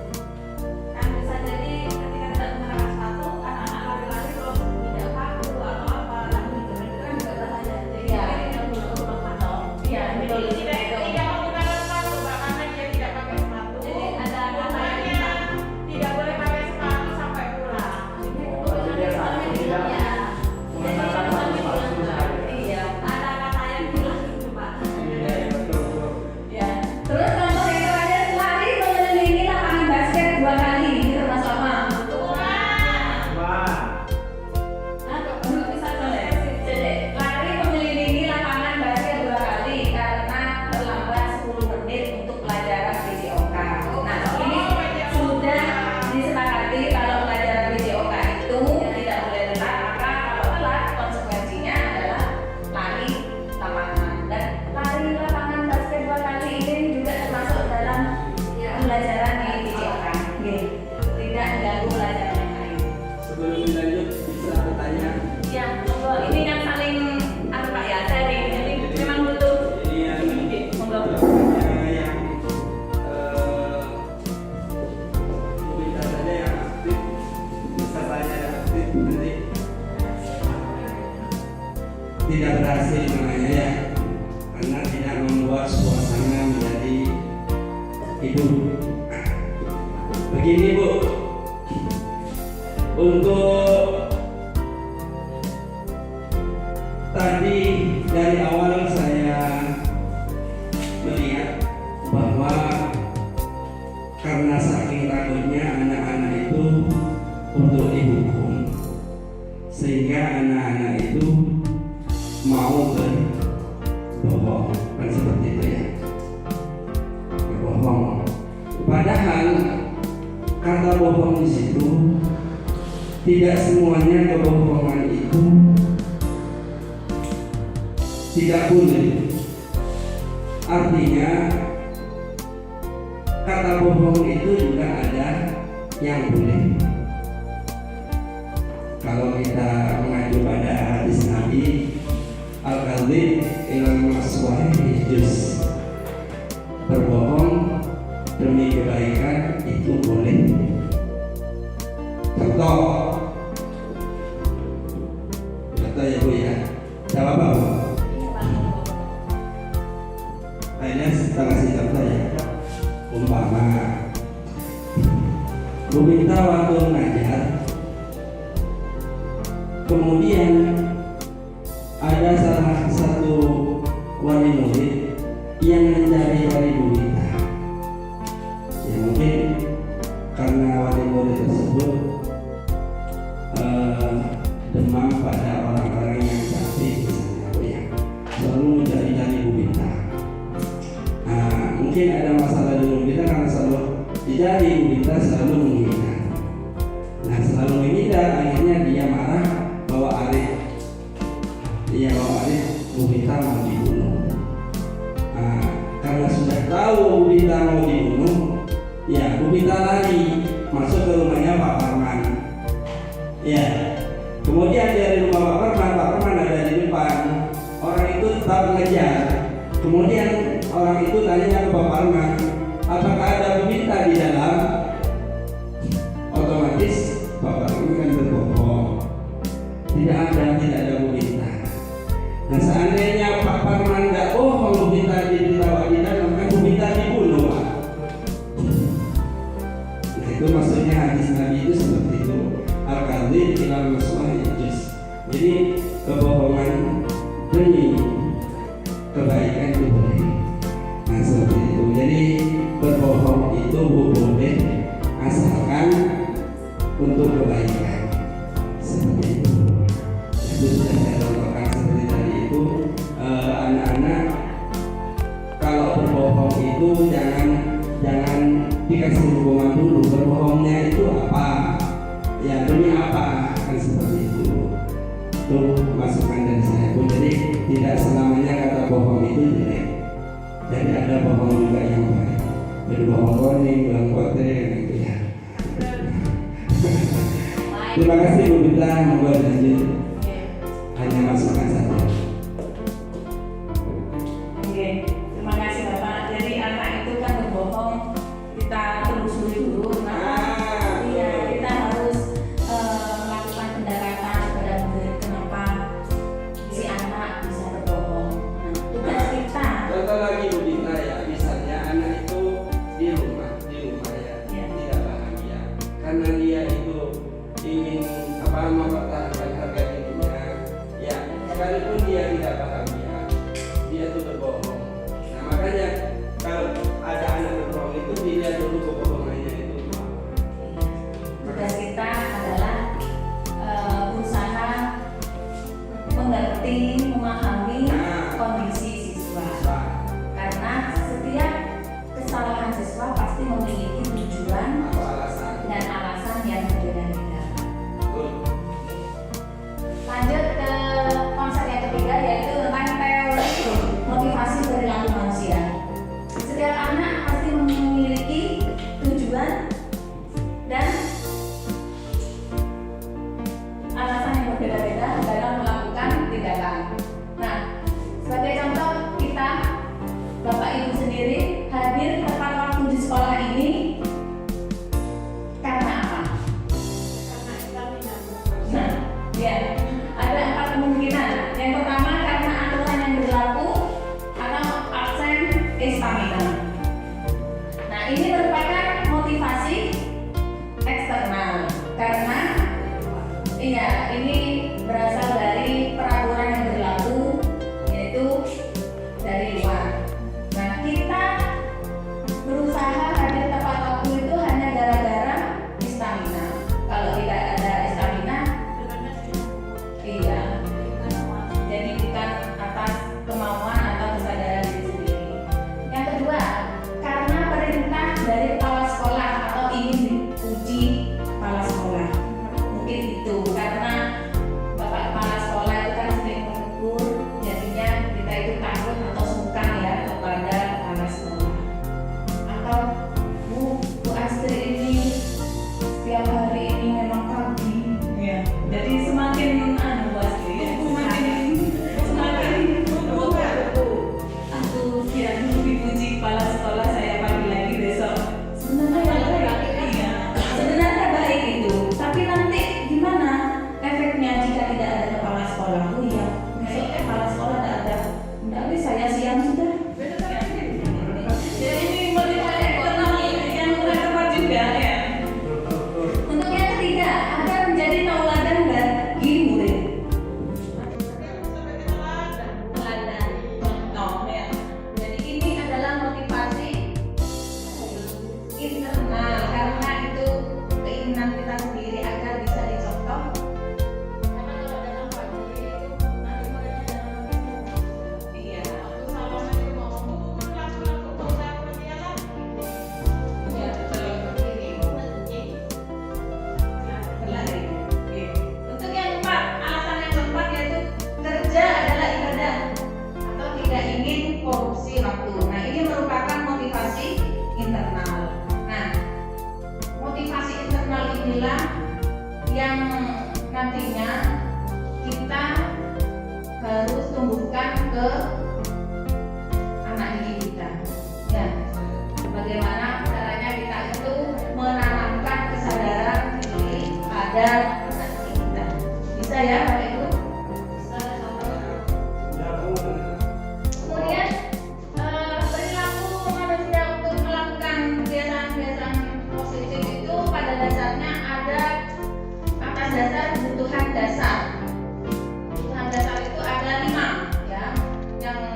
Kan bisa jadi ketika tidak menggunakan sepatu, anak-anak lari-lari terus tidak paku atau apa, lalu itu kan juga bahaya. Jadi Iya. ini yang belum pantau. Iya, betul. Tidak menggunakan sepatu, Mbak, karena dia tidak pakai sepatu. Jadi ada kata yang Hukumannya tidak boleh pakai sepatu sampai pulang. Iya. ada kata yang bilang gitu Pak. Ya. Terus contoh yang terakhir, lari mengelilingi lapangan basket 2 kali. Ini termasuk apa? Nah, kalau bisa Jadi, lari mengelilingi lapangan basket 2 kali karena terlambat 10 menit untuk pelajaran PJOK. Nah, ini sudah disepakati kalau pelajaran PJOK itu tidak boleh telat, maka kalau telat konsekuensinya adalah lari lapangan. Dan lari lapangan basket 2 kali ini juga termasuk dalam pelajaran di PJOK. Tidak mengganggu pelajaran yang lain. Sebelum dilanjut bisa bertanya. Ya, monggo. Ini yang saling Pak ya, sharing. Jadi memang butuh. Ini yang Monggo. yang kita saja yang aktif, pesertanya yang aktif nanti tidak berhasil namanya ya, karena tidak membuat suasana menjadi hidup. Begini Bu, untuk tadi dari awal saya melihat bahwa karena saking takutnya anak-anak itu untuk dihukum, sehingga anak-anak itu mau berbohong, kan seperti itu ya, berbohong. Padahal kata bohong di situ tidak semuanya kebohongan itu tidak boleh. Artinya kata bohong itu juga ada yang boleh. Kalau kita mengacu pada hadis Nabi, al-kadzib ilal maswahih juz, berbohong demi kebaikan itu boleh. Contoh ya Bu ya, jawab apa? Kayaknya kita kasih contoh ya. Umpama Bu minta waktu mengajar, kemudian ada salah satu wali murid yang mencari-cari Bu Minta. Ya mungkin karena wali murid tersebut demam pada orang-orang yang cantik misalnya Bu ya, selalu mencari-cari Bu Minta. Mungkin ada masalah dengan Bu Minta karena selalu dicari Bu Minta, selalu menghindar. Nah selalu menghindar, akhirnya dia marah bawa Arif. Dia bawa Arif, Bu Minta mau dibunuh. Karena sudah tahu Bu Minta mau dibunuh, ya Bu Minta lari masuk ke rumahnya Pak Parman. Ya, kemudian dari rumah Pak Parman ada di depan. Orang itu tetap mengejar. Kemudian orang itu tanya ke Pak Parman, apakah ada Bu Minta di dalam? Otomatis Pak Parman kan berbohong. Tidak ada Bu Minta. Nah seandainya Pak Parman nggak bohong, Bu Minta dibawa di dalam, maka Bu Minta dibunuh. Nah itu maksudnya hadis Nabi itu seperti itu. Al-kadzib ilal maswahih juz. Jadi kebohongan demi kebaikan itu boleh. Nah seperti itu. Jadi berbohong itu boleh asalkan untuk kebaikan. Seperti itu. Itu sudah saya contohkan seperti tadi itu. itu jangan dikasih hukuman dulu. Berbohongnya itu apa? Ya demi apa? Kan seperti itu. Itu masukan dari saya pun. Jadi tidak selamanya kata bohong itu jelek. Jadi ada bohong juga yang baik. Jadi bohong kuning, bilang kote, gitu ya. Terima kasih Bu Bita, monggo lanjut. Hanya masukan saja. Oke, terima kasih Bapak. Jadi anak itu kan berbohong, kita telusuri dulu. Iya, kita harus melakukan pendekatan kepada murid kenapa si anak bisa berbohong. Nah, tugas kita. Contoh lagi Bu Bita ya, misalnya anak itu di rumah ya, tidak bahagia karena dia itu ingin mempertahankan harga dirinya. Ya, sekalipun dia tidak bahagia, dia tuh berbohong. Nah makanya kalau ada anak berbohong itu dilihat dulu kebohongannya itu. Tugas kita adalah berusaha mengerti, memahami kondisi siswa. Karena setiap kesalahan siswa pasti memiliki tujuan Atau alasan. dan alasan yang berbeda-beda. Betul. Lanjut ke konsep yang ketiga, yaitu tentang teori motivasi perilaku manusia. Setiap anak pasti memiliki tujuan dan alasan yang berbeda-beda dalam melakukan tindakan. Nah, sebagai contoh kita, Bapak Ibu sendiri hadir tepat waktu di sekolah ini karena apa? Nah, ya, ada 4 kemungkinan. Yang pertama karena aturan yang berlaku atau absen stamina. Nah, ini merupakan motivasi eksternal karena ini berasal dari peraturan yang berlaku, yaitu dari luar. Nah, kita berusaha hadir tepat waktu itu hanya gara-gara stamina. Kalau tidak ada stamina, iya. Jadi bukan atas kemauan atau kesadaran diri sendiri. Yang kedua, karena perintah dari kepala sekolah atau ingin diuji kepala sekolah. Mungkin itu karena Bapak kepala sekolah itu kan sering menegur, jadinya kita itu takut atau sungkan ya kepada kepala sekolah. Atau Bu Astri ini setiap hari ini memang pagi, ya. Jadi semakin Bu Astri ya, semakin aku kira dulu dipuji kepala sekolah saya pagi lagi besok. Sebenarnya baik itu, tapi nanti gimana efeknya jika tidak ada kepala sekolah? Oh iya, besok kepala sekolah tidak ada, tapi saya siang sudah. Jadi ini motivasi eksternal yang kurang tepat juga ya. Untuk yang ketiga, agar menjadi tauladan bagi murid. Teladan, contoh ya. Jadi ini adalah motivasi internal karena itu keinginan kita sendiri agar bisa dicontoh. Karena kalau dalam pagi itu nanti muridnya dalam iya. Ya, betul. Berlari. Untuk yang keempat, alasan yang keempat yaitu kerja adalah ibadah atau tidak ingin korupsi waktu. Nah, ini merupakan motivasi internal. Nah, motivasi internal inilah yang nantinya kita harus tumbuhkan ke anak didik kita. Ya, bagaimana caranya kita itu menanamkan kesadaran diri pada anak didik kita. Bisa ya, Bapak Ibu? Bisa contoh. Kemudian perilaku manusia untuk melakukan kebiasaan-kebiasaan positif itu pada dasarnya ada atas dasar kebutuhan dasar. Kebutuhan dasar itu ada 5 ya. Yang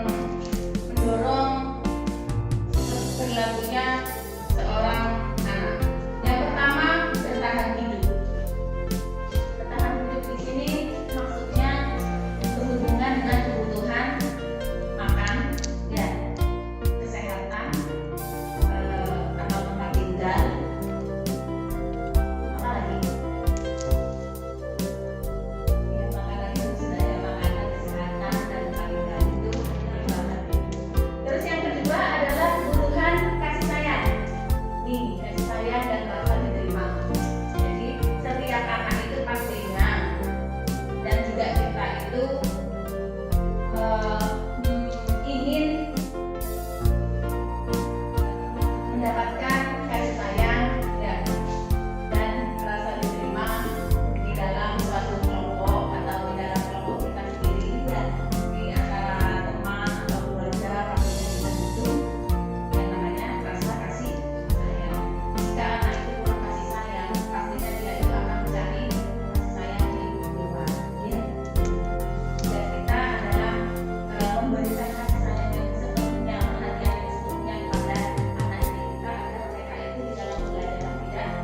memberikan kasih sayang yang sepenuhnya, perhatian yang sepenuhnya kepada anak-anak kita agar mereka itu di dalam belajar tidak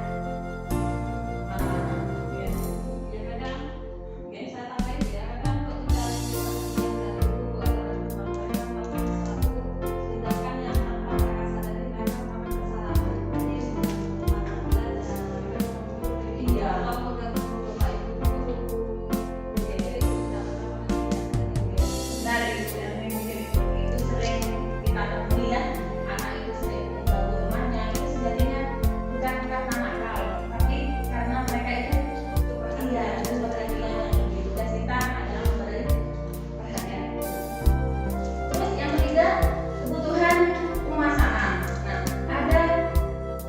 Ya kadang, ya saya tambahin ya, kadang kok kita dari dulu atau mereka melakukan sesuatu tindakan yang tanpa mereka sadari mereka melakukan kesalahan. Jadi mana belajar, Iya. kalau mengganggu bapak ibu guru, jadi itu tidak benar itu yang mungkin itu sering kita temui ya, anak itu sering mengganggu temannya itu sebenarnya bukan karena nakal tapi karena mereka itu iya itu perhatian yang lebih tugas kita adalah memberi perhatian. Terus yang ketiga kebutuhan penguasaan. Nah ada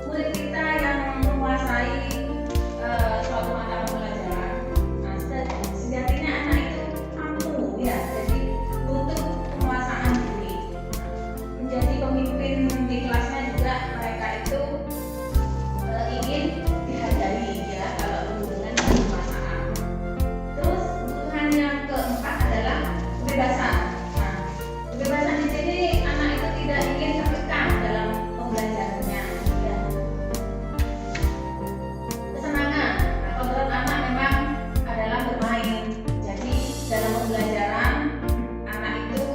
murid kita yang menguasai suatu mata pelajaran. Nah sejatinya anak itu mampu ya jadi untuk penguasaan diri menjadi pemimpin di kelasnya juga mereka itu ingin dihargai ya kalau hubungan dengan penguasaan. Terus kebutuhan yang keempat adalah kebebasan. Nah kebebasan di sini anak itu tidak ingin terkekang dalam pembelajarannya ya. Kesenangan. Nah, kodrat anak memang adalah bermain. Jadi dalam pembelajaran anak itu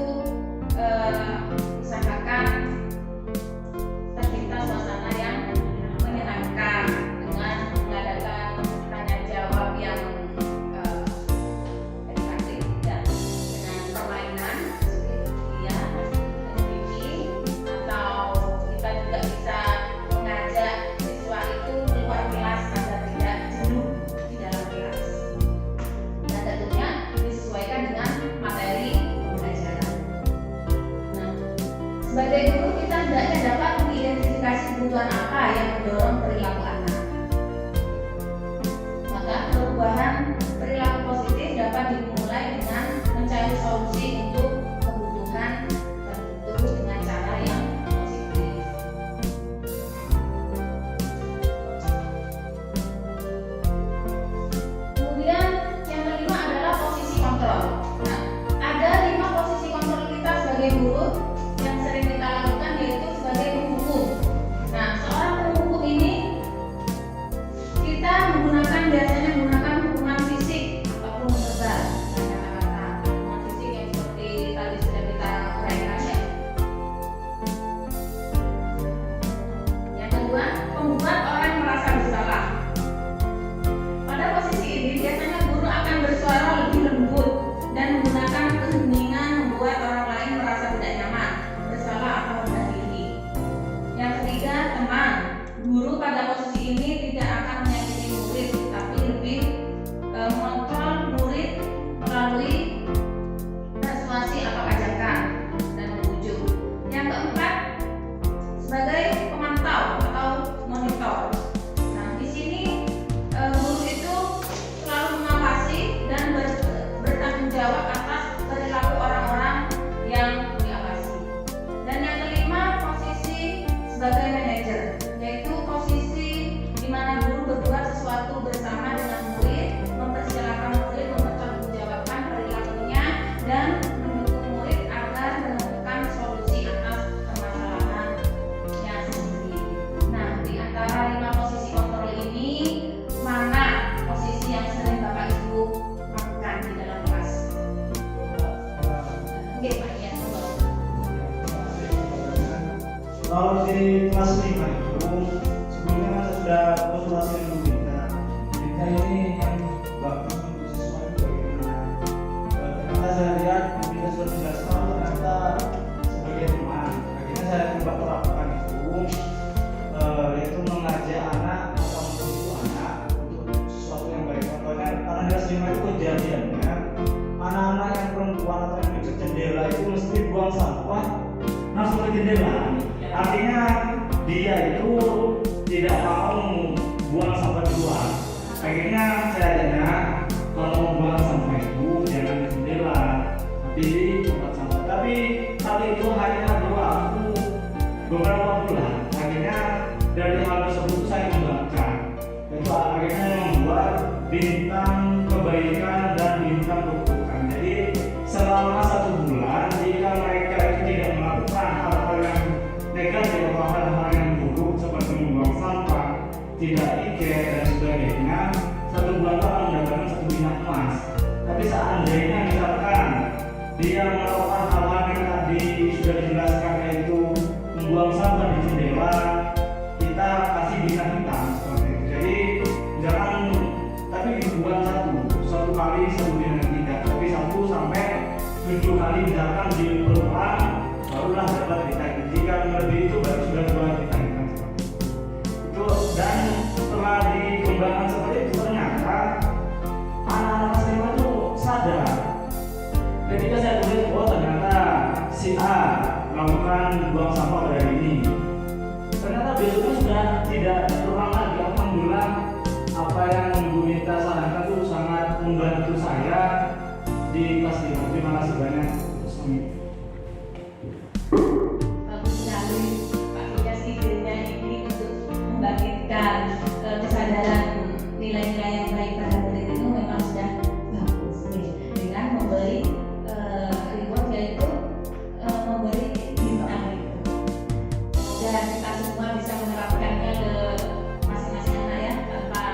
usahakan tercipta suasana yang menyenangkan dengan mengadakan tanya jawab yang edukatif ya, dengan permainan seperti ya, activity, atau kita juga bisa mengajak siswa itu keluar kelas agar tidak jenuh di dalam kelas. Dan tentunya disesuaikan dengan materi pembelajaran. Nah, sebagai guru kita hendaknya dapat mengidentifikasi kebutuhan apa yang mendorong perilaku anak. Maka perubahan perilaku positif dapat dimulai dengan mencari solusi untuk kebutuhan tertentu dengan cara yang positif. Kemudian yang kelima adalah posisi kontrol. Nah, ada 5 posisi kontrol kita sebagai guru yang sering kita lakukan yaitu sebagai penghukum. Nah, seorang penghukum ini kita biasanya menggunakan hukuman fisik ataupun verbal dengan kata-kata. Hukuman fisik yang seperti tadi sudah kita uraikan ya. Yang kedua, membuat orang merasa bersalah. Pada posisi ini biasanya guru akan bersuara lebih lembut dan menggunakan keheningan membuat orang lain merasa tidak nyaman, bersalah atau rendah diri. Yang ketiga, teman. Guru pada posisi ini tidak akan menyakiti murid, tapi lebih mengontrol murid melalui persuasi atau ajakan dan membujuk. Yang keempat, sebagai pemantau atau monitor. Nah, di sini guru itu selalu mengawasi dan bertanggung jawab atas perilaku orang-orang yang diawasi. Dan yang kelima, posisi sebagai manajer, yaitu posisi di mana guru berbuat sesuatu bersama dengan murid, mempersilahkan murid mempertanggungjawabkan perilakunya dan mendukung murid agar menemukan solusi atas permasalahannya sendiri. Nah, di antara 5 posisi kontrol ini, mana posisi yang sering Bapak Ibu lakukan di dalam kelas? Oke, Pak Ian, monggo. Kalau di kelas 5 itu sebelumnya kan sudah konsultasi dengan kita ini yang bagus untuk siswa itu bagaimana. Ternyata saya lihat kita sudah 13 tahun ternyata sebagai teman. Akhirnya saya coba terapkan itu yaitu mengajak anak atau mendidik anak untuk sesuatu yang baik. Contohnya karena kelas 5 itu kejadiannya anak-anak yang perempuan atau yang dekat jendela itu mesti buang sampah langsung ke jendela. Artinya dia itu tidak mau buang sampah di luar. Akhirnya saya ajak, kalau mau buang sampah itu jangan di jendela, tapi di tempat sampah. Tapi hal itu hanya berlaku beberapa bulan. Akhirnya dari hal tersebut saya kembangkan. Itu akhirnya membuat bintang kebaikan dan bintang keburukan. Jadi selama 1 bulan jika melakukan hal-hal yang tadi sudah dijelaskan, yaitu membuang sampah di jendela, kita kasih bintang hitam seperti itu. Jadi jangan, tapi bukan satu kali satu bintang tidak, tapi 1 sampai 7 kali misalkan diulang, barulah dapat bintang. Jika lebih itu baru sudah 2 bintang hitam seperti itu. Dan setelah dikembangkan seperti itu, ternyata anak-anak SMA itu sadar. Ketika saya tulis, oh ternyata si A melakukan buang sampah pada hari ini, ternyata besoknya sudah tidak terulang lagi. Alhamdulillah, apa yang Ibu Minta sarankan itu sangat membantu saya di kelas 5. Terima kasih banyak. Bagus sekali Pak Midas, idenya ini untuk membangkitkan kesadaran nilai-nilai yang baik pada murid itu memang sudah bagus dengan memberi reward, yaitu memberi bintang itu. Dan kita semua bisa menerapkannya ke masing-masing anak ya, tanpa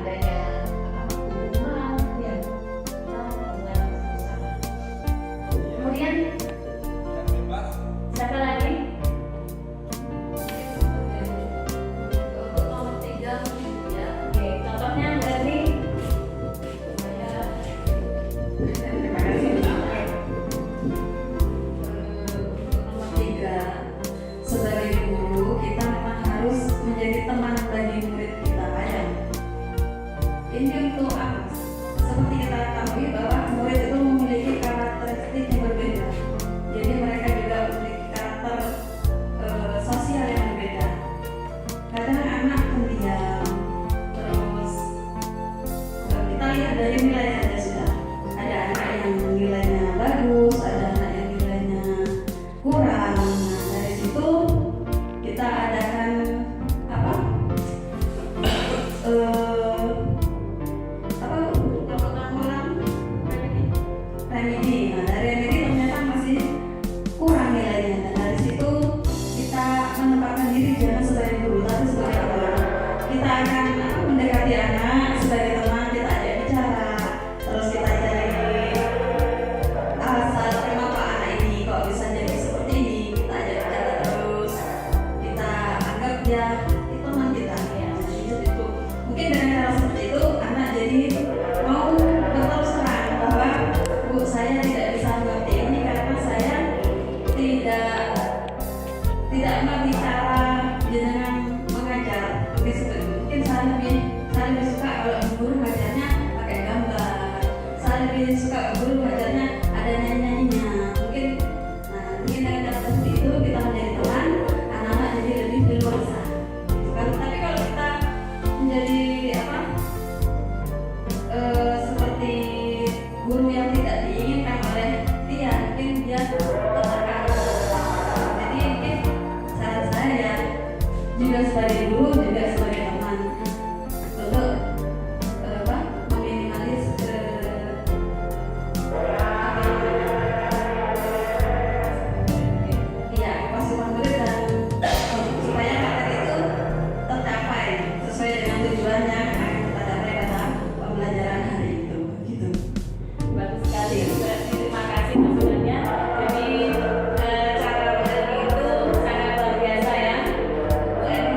adanya hukuman ya, kita membuat bersama. Kemudian siapa lagi? Untuk nomor 3 ya. Oke, contohnya dari terima kasih Pak. Untuk nomor 3, sebagai guru kita memang harus menjadi teman bagi murid kita ya. Ini untuk apa? Seperti kita ketahui bahwa murid itu memiliki karakteristik yang berbeda. Jadi mereka juga memiliki karakter sosial yang berbeda. Kadang anak pendiam, terus kita lihat dari nilai saja sudah. Ada anak yang nilainya bagus, ada anak yang nilainya kurang. Nah, dari situ kita adakan apa? Remedi. Nah, dari remedi ternyata masih kurang nilainya. Dan dari situ kita menempatkan diri jangan sebagai guru, tapi sebagai orang. Kita akan mendekati anak sebagai teman, kita ajak bicara, terus kita cari asal kenapa anak ini kok bisa jadi seperti ini. Kita ajak bicara terus, kita anggap dia itu teman kita ya. Itu mungkin dengan cara seperti itu anak jadi mau berterus terang bahwa Bu, saya tidak bisa mengerti ini karena saya tidak mengerti cara jenengan mengajar. Mungkin saya lebih suka kalau guru ngajarnya pakai gambar. Saya lebih suka guru ngajarnya ada nyanyi-nyanyinya. Mungkin dengan cara seperti itu kita menjadi teman, anak-anak jadi lebih leluasa. Tapi kalau kita menjadi seperti guru yang tidak diinginkan oleh dia, mungkin dia tertekan. Jadi mungkin saran saya juga sebagai guru juga sebagai teman untuk meminimalis kepasihan murid dan supaya materi itu tercapai sesuai dengan tujuannya akan kita capai pada pembelajaran hari itu. Gitu. Bagus sekali, berarti terima kasih masukannya. Jadi cara belajar itu sangat luar biasa ya. Bu Eni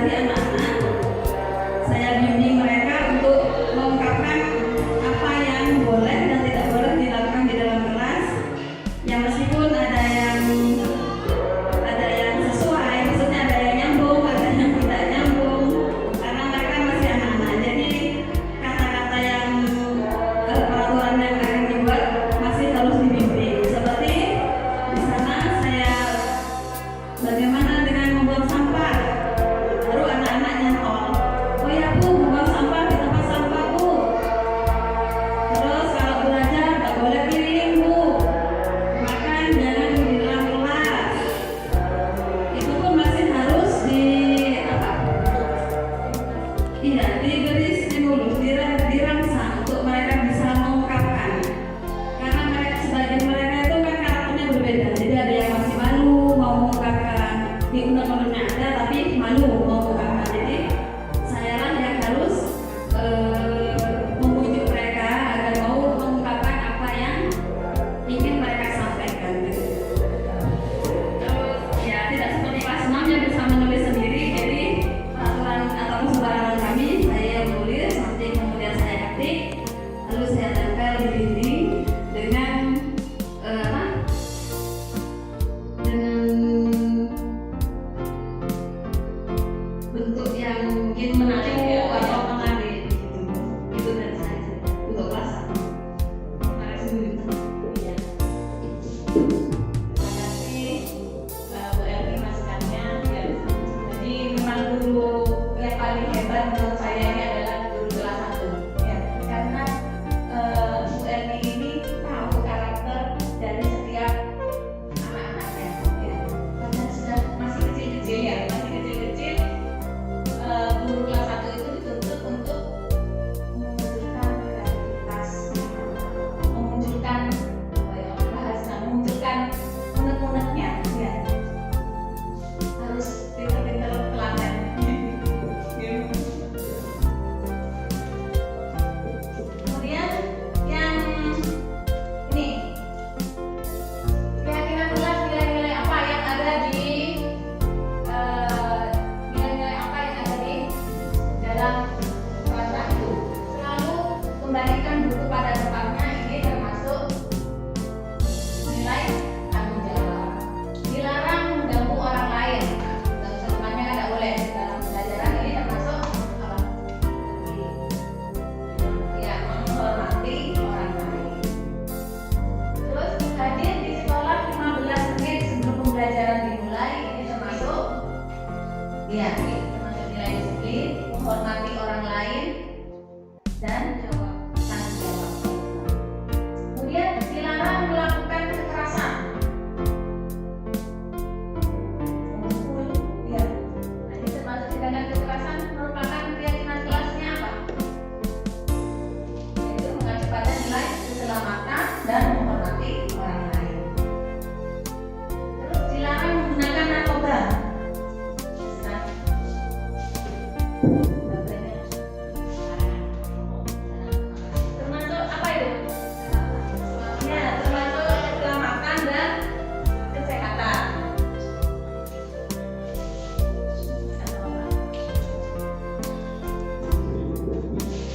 menasihati anak-anak. Saya bimbing mereka untuk mengungkapkan apa yang boleh dan tidak boleh dilakukan di dalam kelas. Yang meskipun ada yang sesuai, maksudnya ada yang nyambung, ada yang tidak nyambung, karena mereka masih anak-anak. Jadi kata-kata yang peraturan yang akan dibuat masih harus dibimbing. Seperti di sana saya bagaimana dengan membuang sampah, baru anak-anak nyantol, oh ya Bu, membuang sampah di tempat sampah Bu. Terus kalau belajar nggak boleh keliling Bu, makan jangan di dalam kelas. Itu pun masih harus diberi stimulus, dirangsang untuk mereka bisa mengungkapkan. Karena sebagian mereka itu kan karakternya berbeda. Jadi ada yang masih malu mau mengungkapkan, di undang-undangnya ada tapi malu mau mengungkapkan. Jadi saya lah yang harus membujuk mereka agar mau mengungkapkan apa yang ingin mereka sampaikan gitu. Terus ya tidak seperti kelas 6 yang bisa menulis sendiri. Jadi peraturan atau kesembarangan kami saya yang menulis, nanti kemudian saya ketik, lalu saya tempel di dinding dengan bentuk yang mungkin menarik atau menarik gitu. Itu dari saya untuk kelas 1. Terima kasih Bu. Iya. Terima kasih Bu Elvi masukannya. Ya. Jadi memang guru yang paling hebat menurut saya ini adalah guru kelas 1. Ya. Karena Bu Elvi ini tahu karakter dari setiap anak-anaknya. Ya. Karena sudah masih kecil-kecil ya, guru kelas 1 itu dituntut untuk memunculkan kreativitas, memunculkan bahasa, memunculkan unek-uneknya, ya. Harus pintar-pintar telaten. Kemudian yang ini keyakinan kelas, nilai-nilai apa yang ada di dalam kelas itu. Selalu kembalikan buku pada tempatnya. Ini termasuk nilai tanggung jawab. Dilarang mengganggu orang lain. Dan semuanya tidak boleh dalam pembelajaran. Ini termasuk apa? Ya, menghormati orang lain. Terus hadir di sekolah 15 menit sebelum pembelajaran dimulai. Ini termasuk ya, termasuk nilai disiplin, menghormati orang lain, dan tanggung jawab. Kemudian dilarang melakukan kekerasan. Memukul, ya. Nah, ini termasuk tindakan kekerasan merupakan keyakinan kelasnya apa? Yaitu mengacu pada nilai keselamatan dan menghormati orang lain. Terus dilarang menggunakan narkoba. Termasuk apa itu? Ya, termasuk keselamatan dan kesehatan.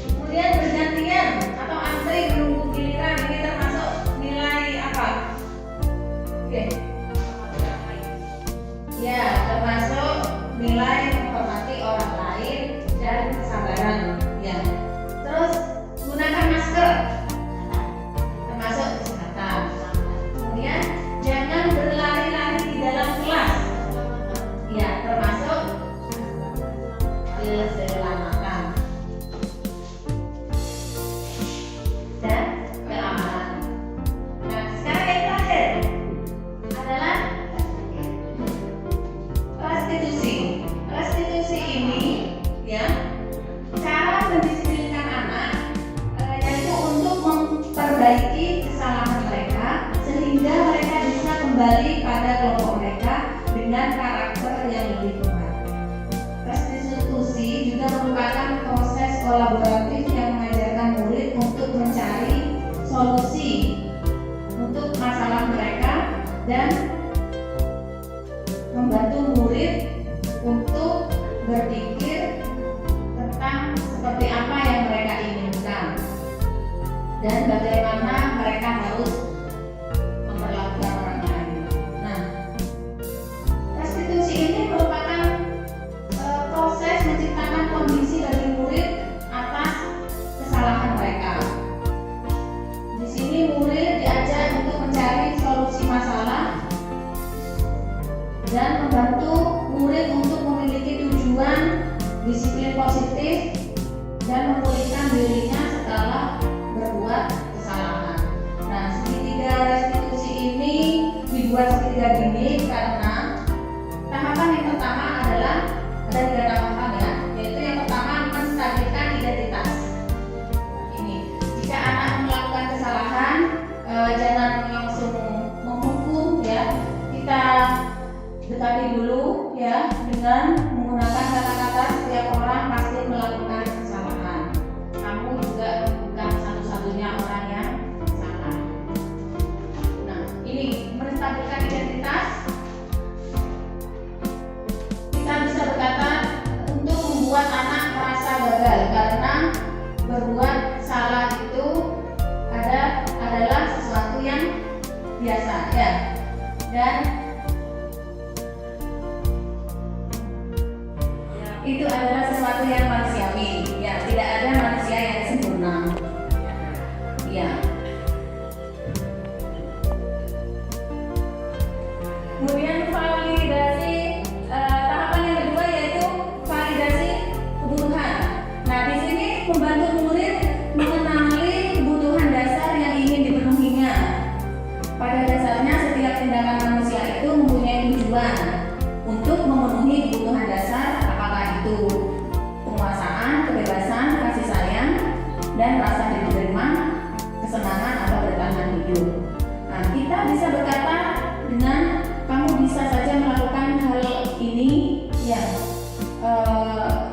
Kemudian bergantian atau antri menunggu giliran. Ini termasuk nilai apa? Oke. Ya, termasuk nilai menghormati orang lain dan kesabaran. Ya. Terus gunakan masker, termasuk kesehatan. Kemudian jangan berlari-lari di dalam kelas. Ya, termasuk keselamatan dan keamanan. Nah, sekarang yang terakhir adalah restitusi. Restitusi ini ya, cara mendisiplinkan anak yaitu untuk memperbaiki kesalahan mereka sehingga mereka bisa kembali pada kelompok mereka dengan karakter yang lebih kuat. Restitusi juga merupakan proses kolaboratif yang mengajarkan murid untuk mencari solusi untuk masalah mereka dan membantu murid untuk berpikir tentang seperti apa yang mereka inginkan dan bagaimana mereka harus memperlakukan orang lain. Nah, restitusi ini merupakan proses menciptakan kondisi bagi murid atas kesalahan mereka. Di sini murid diajak untuk mencari solusi masalah dan membantu murid untuk memiliki tujuan disiplin positif dan memulihkan dirinya setelah berbuat kesalahan. Nah, segitiga restitusi ini dibuat segitiga gini karena tahapan yang pertama adalah ada 3 tahapan ya, yaitu yang pertama menstabilkan identitas. Ini jika anak melakukan kesalahan, jangan langsung menghukum ya, kita dekati dulu ya dengan menggunakan kata-kata setiap orang pasti melakukan kesalahan. Kamu juga bukan satu-satunya orang yang salah. Nah, ini menstabilkan identitas. Kita bisa berkata untuk membuat anak merasa gagal karena berbuat salah itu adalah sesuatu yang biasa ya. Dan itu adalah sesuatu yang manusiawi ya, tidak ada manusia yang sempurna ya. Kemudian validasi, tahapan yang kedua yaitu validasi kebutuhan. Nah, di sini membantu murid mengenali kebutuhan dasar yang ingin dipenuhinya. Pada dasarnya setiap tindakan manusia itu mempunyai tujuan untuk memenuhi kebutuhan dasar, itu penguasaan, kebebasan, kasih sayang, dan rasa diterima, kesenangan atau bertahan hidup. Nah, kita bisa berkata dengan kamu bisa saja melakukan hal ini yang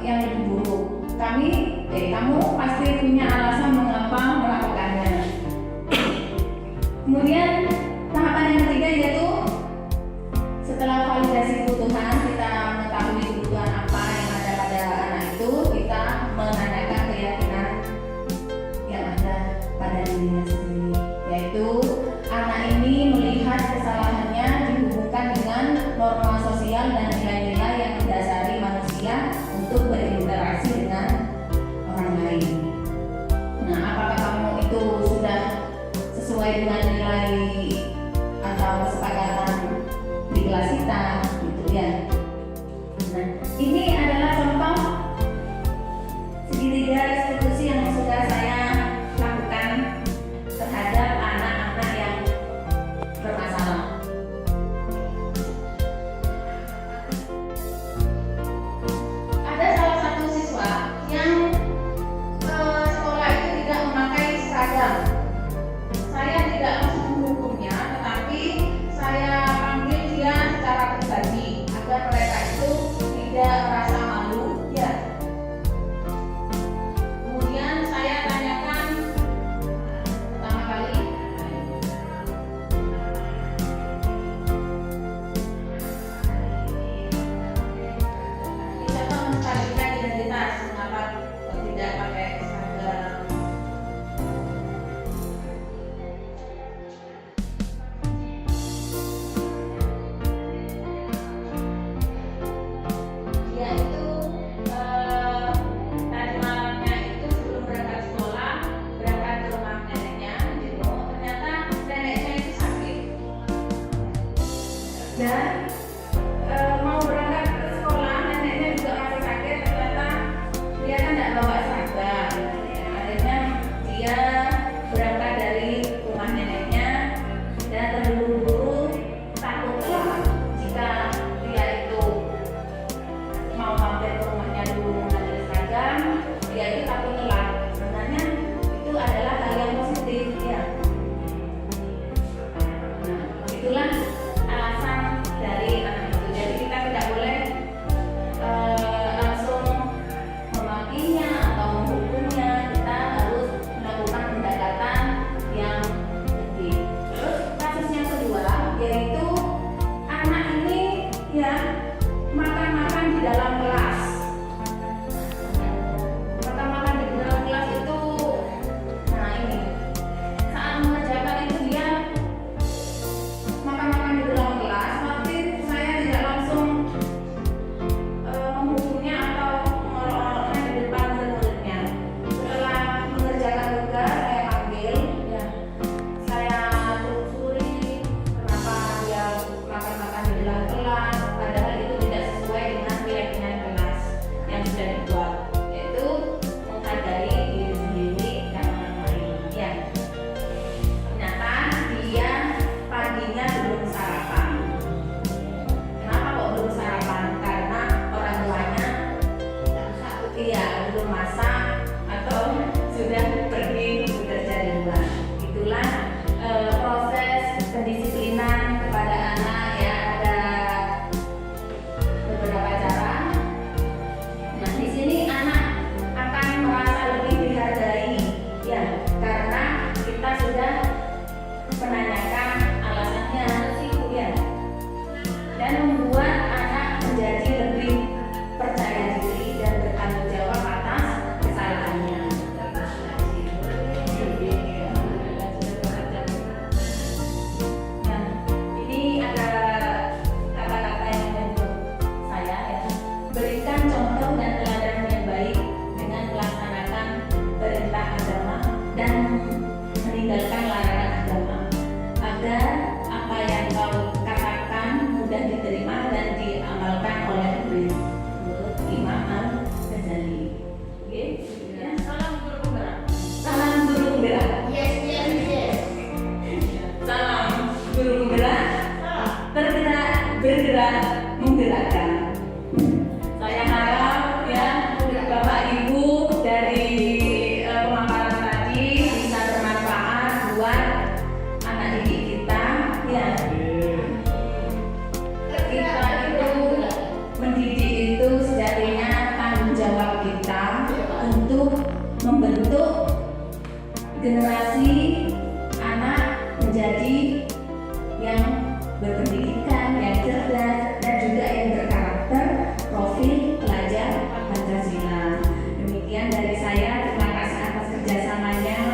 lebih buruk. Kamu pasti punya alasan mengapa melakukannya. Kemudian tahapan yang ketiga yaitu setelah validasi kebutuhan, kita mengetahui kebutuhan apa yang ada pada anak itu, kita menanyakan keyakinan yang ada pada dirinya sendiri, yaitu anak ini melihat kesalahannya dihubungkan dengan norma sosial dan nilai-nilai yang mendasari manusia untuk berinteraksi dengan orang lain. Nah, apakah kamu itu sudah sesuai dengan nilai atau kesepakatan di kelas kita gitu ya. Nah, ini adalah contoh segitiga restitusi yang sudah saya lakukan terhadap anak-anak yang bermasalah. Ada salah satu siswa yang sekolah itu tidak memakai seragam. Saya tidak langsung menghukumnya, tetapi saya panggil dia secara pribadi agar mereka itu tidak merasa kerjasamanya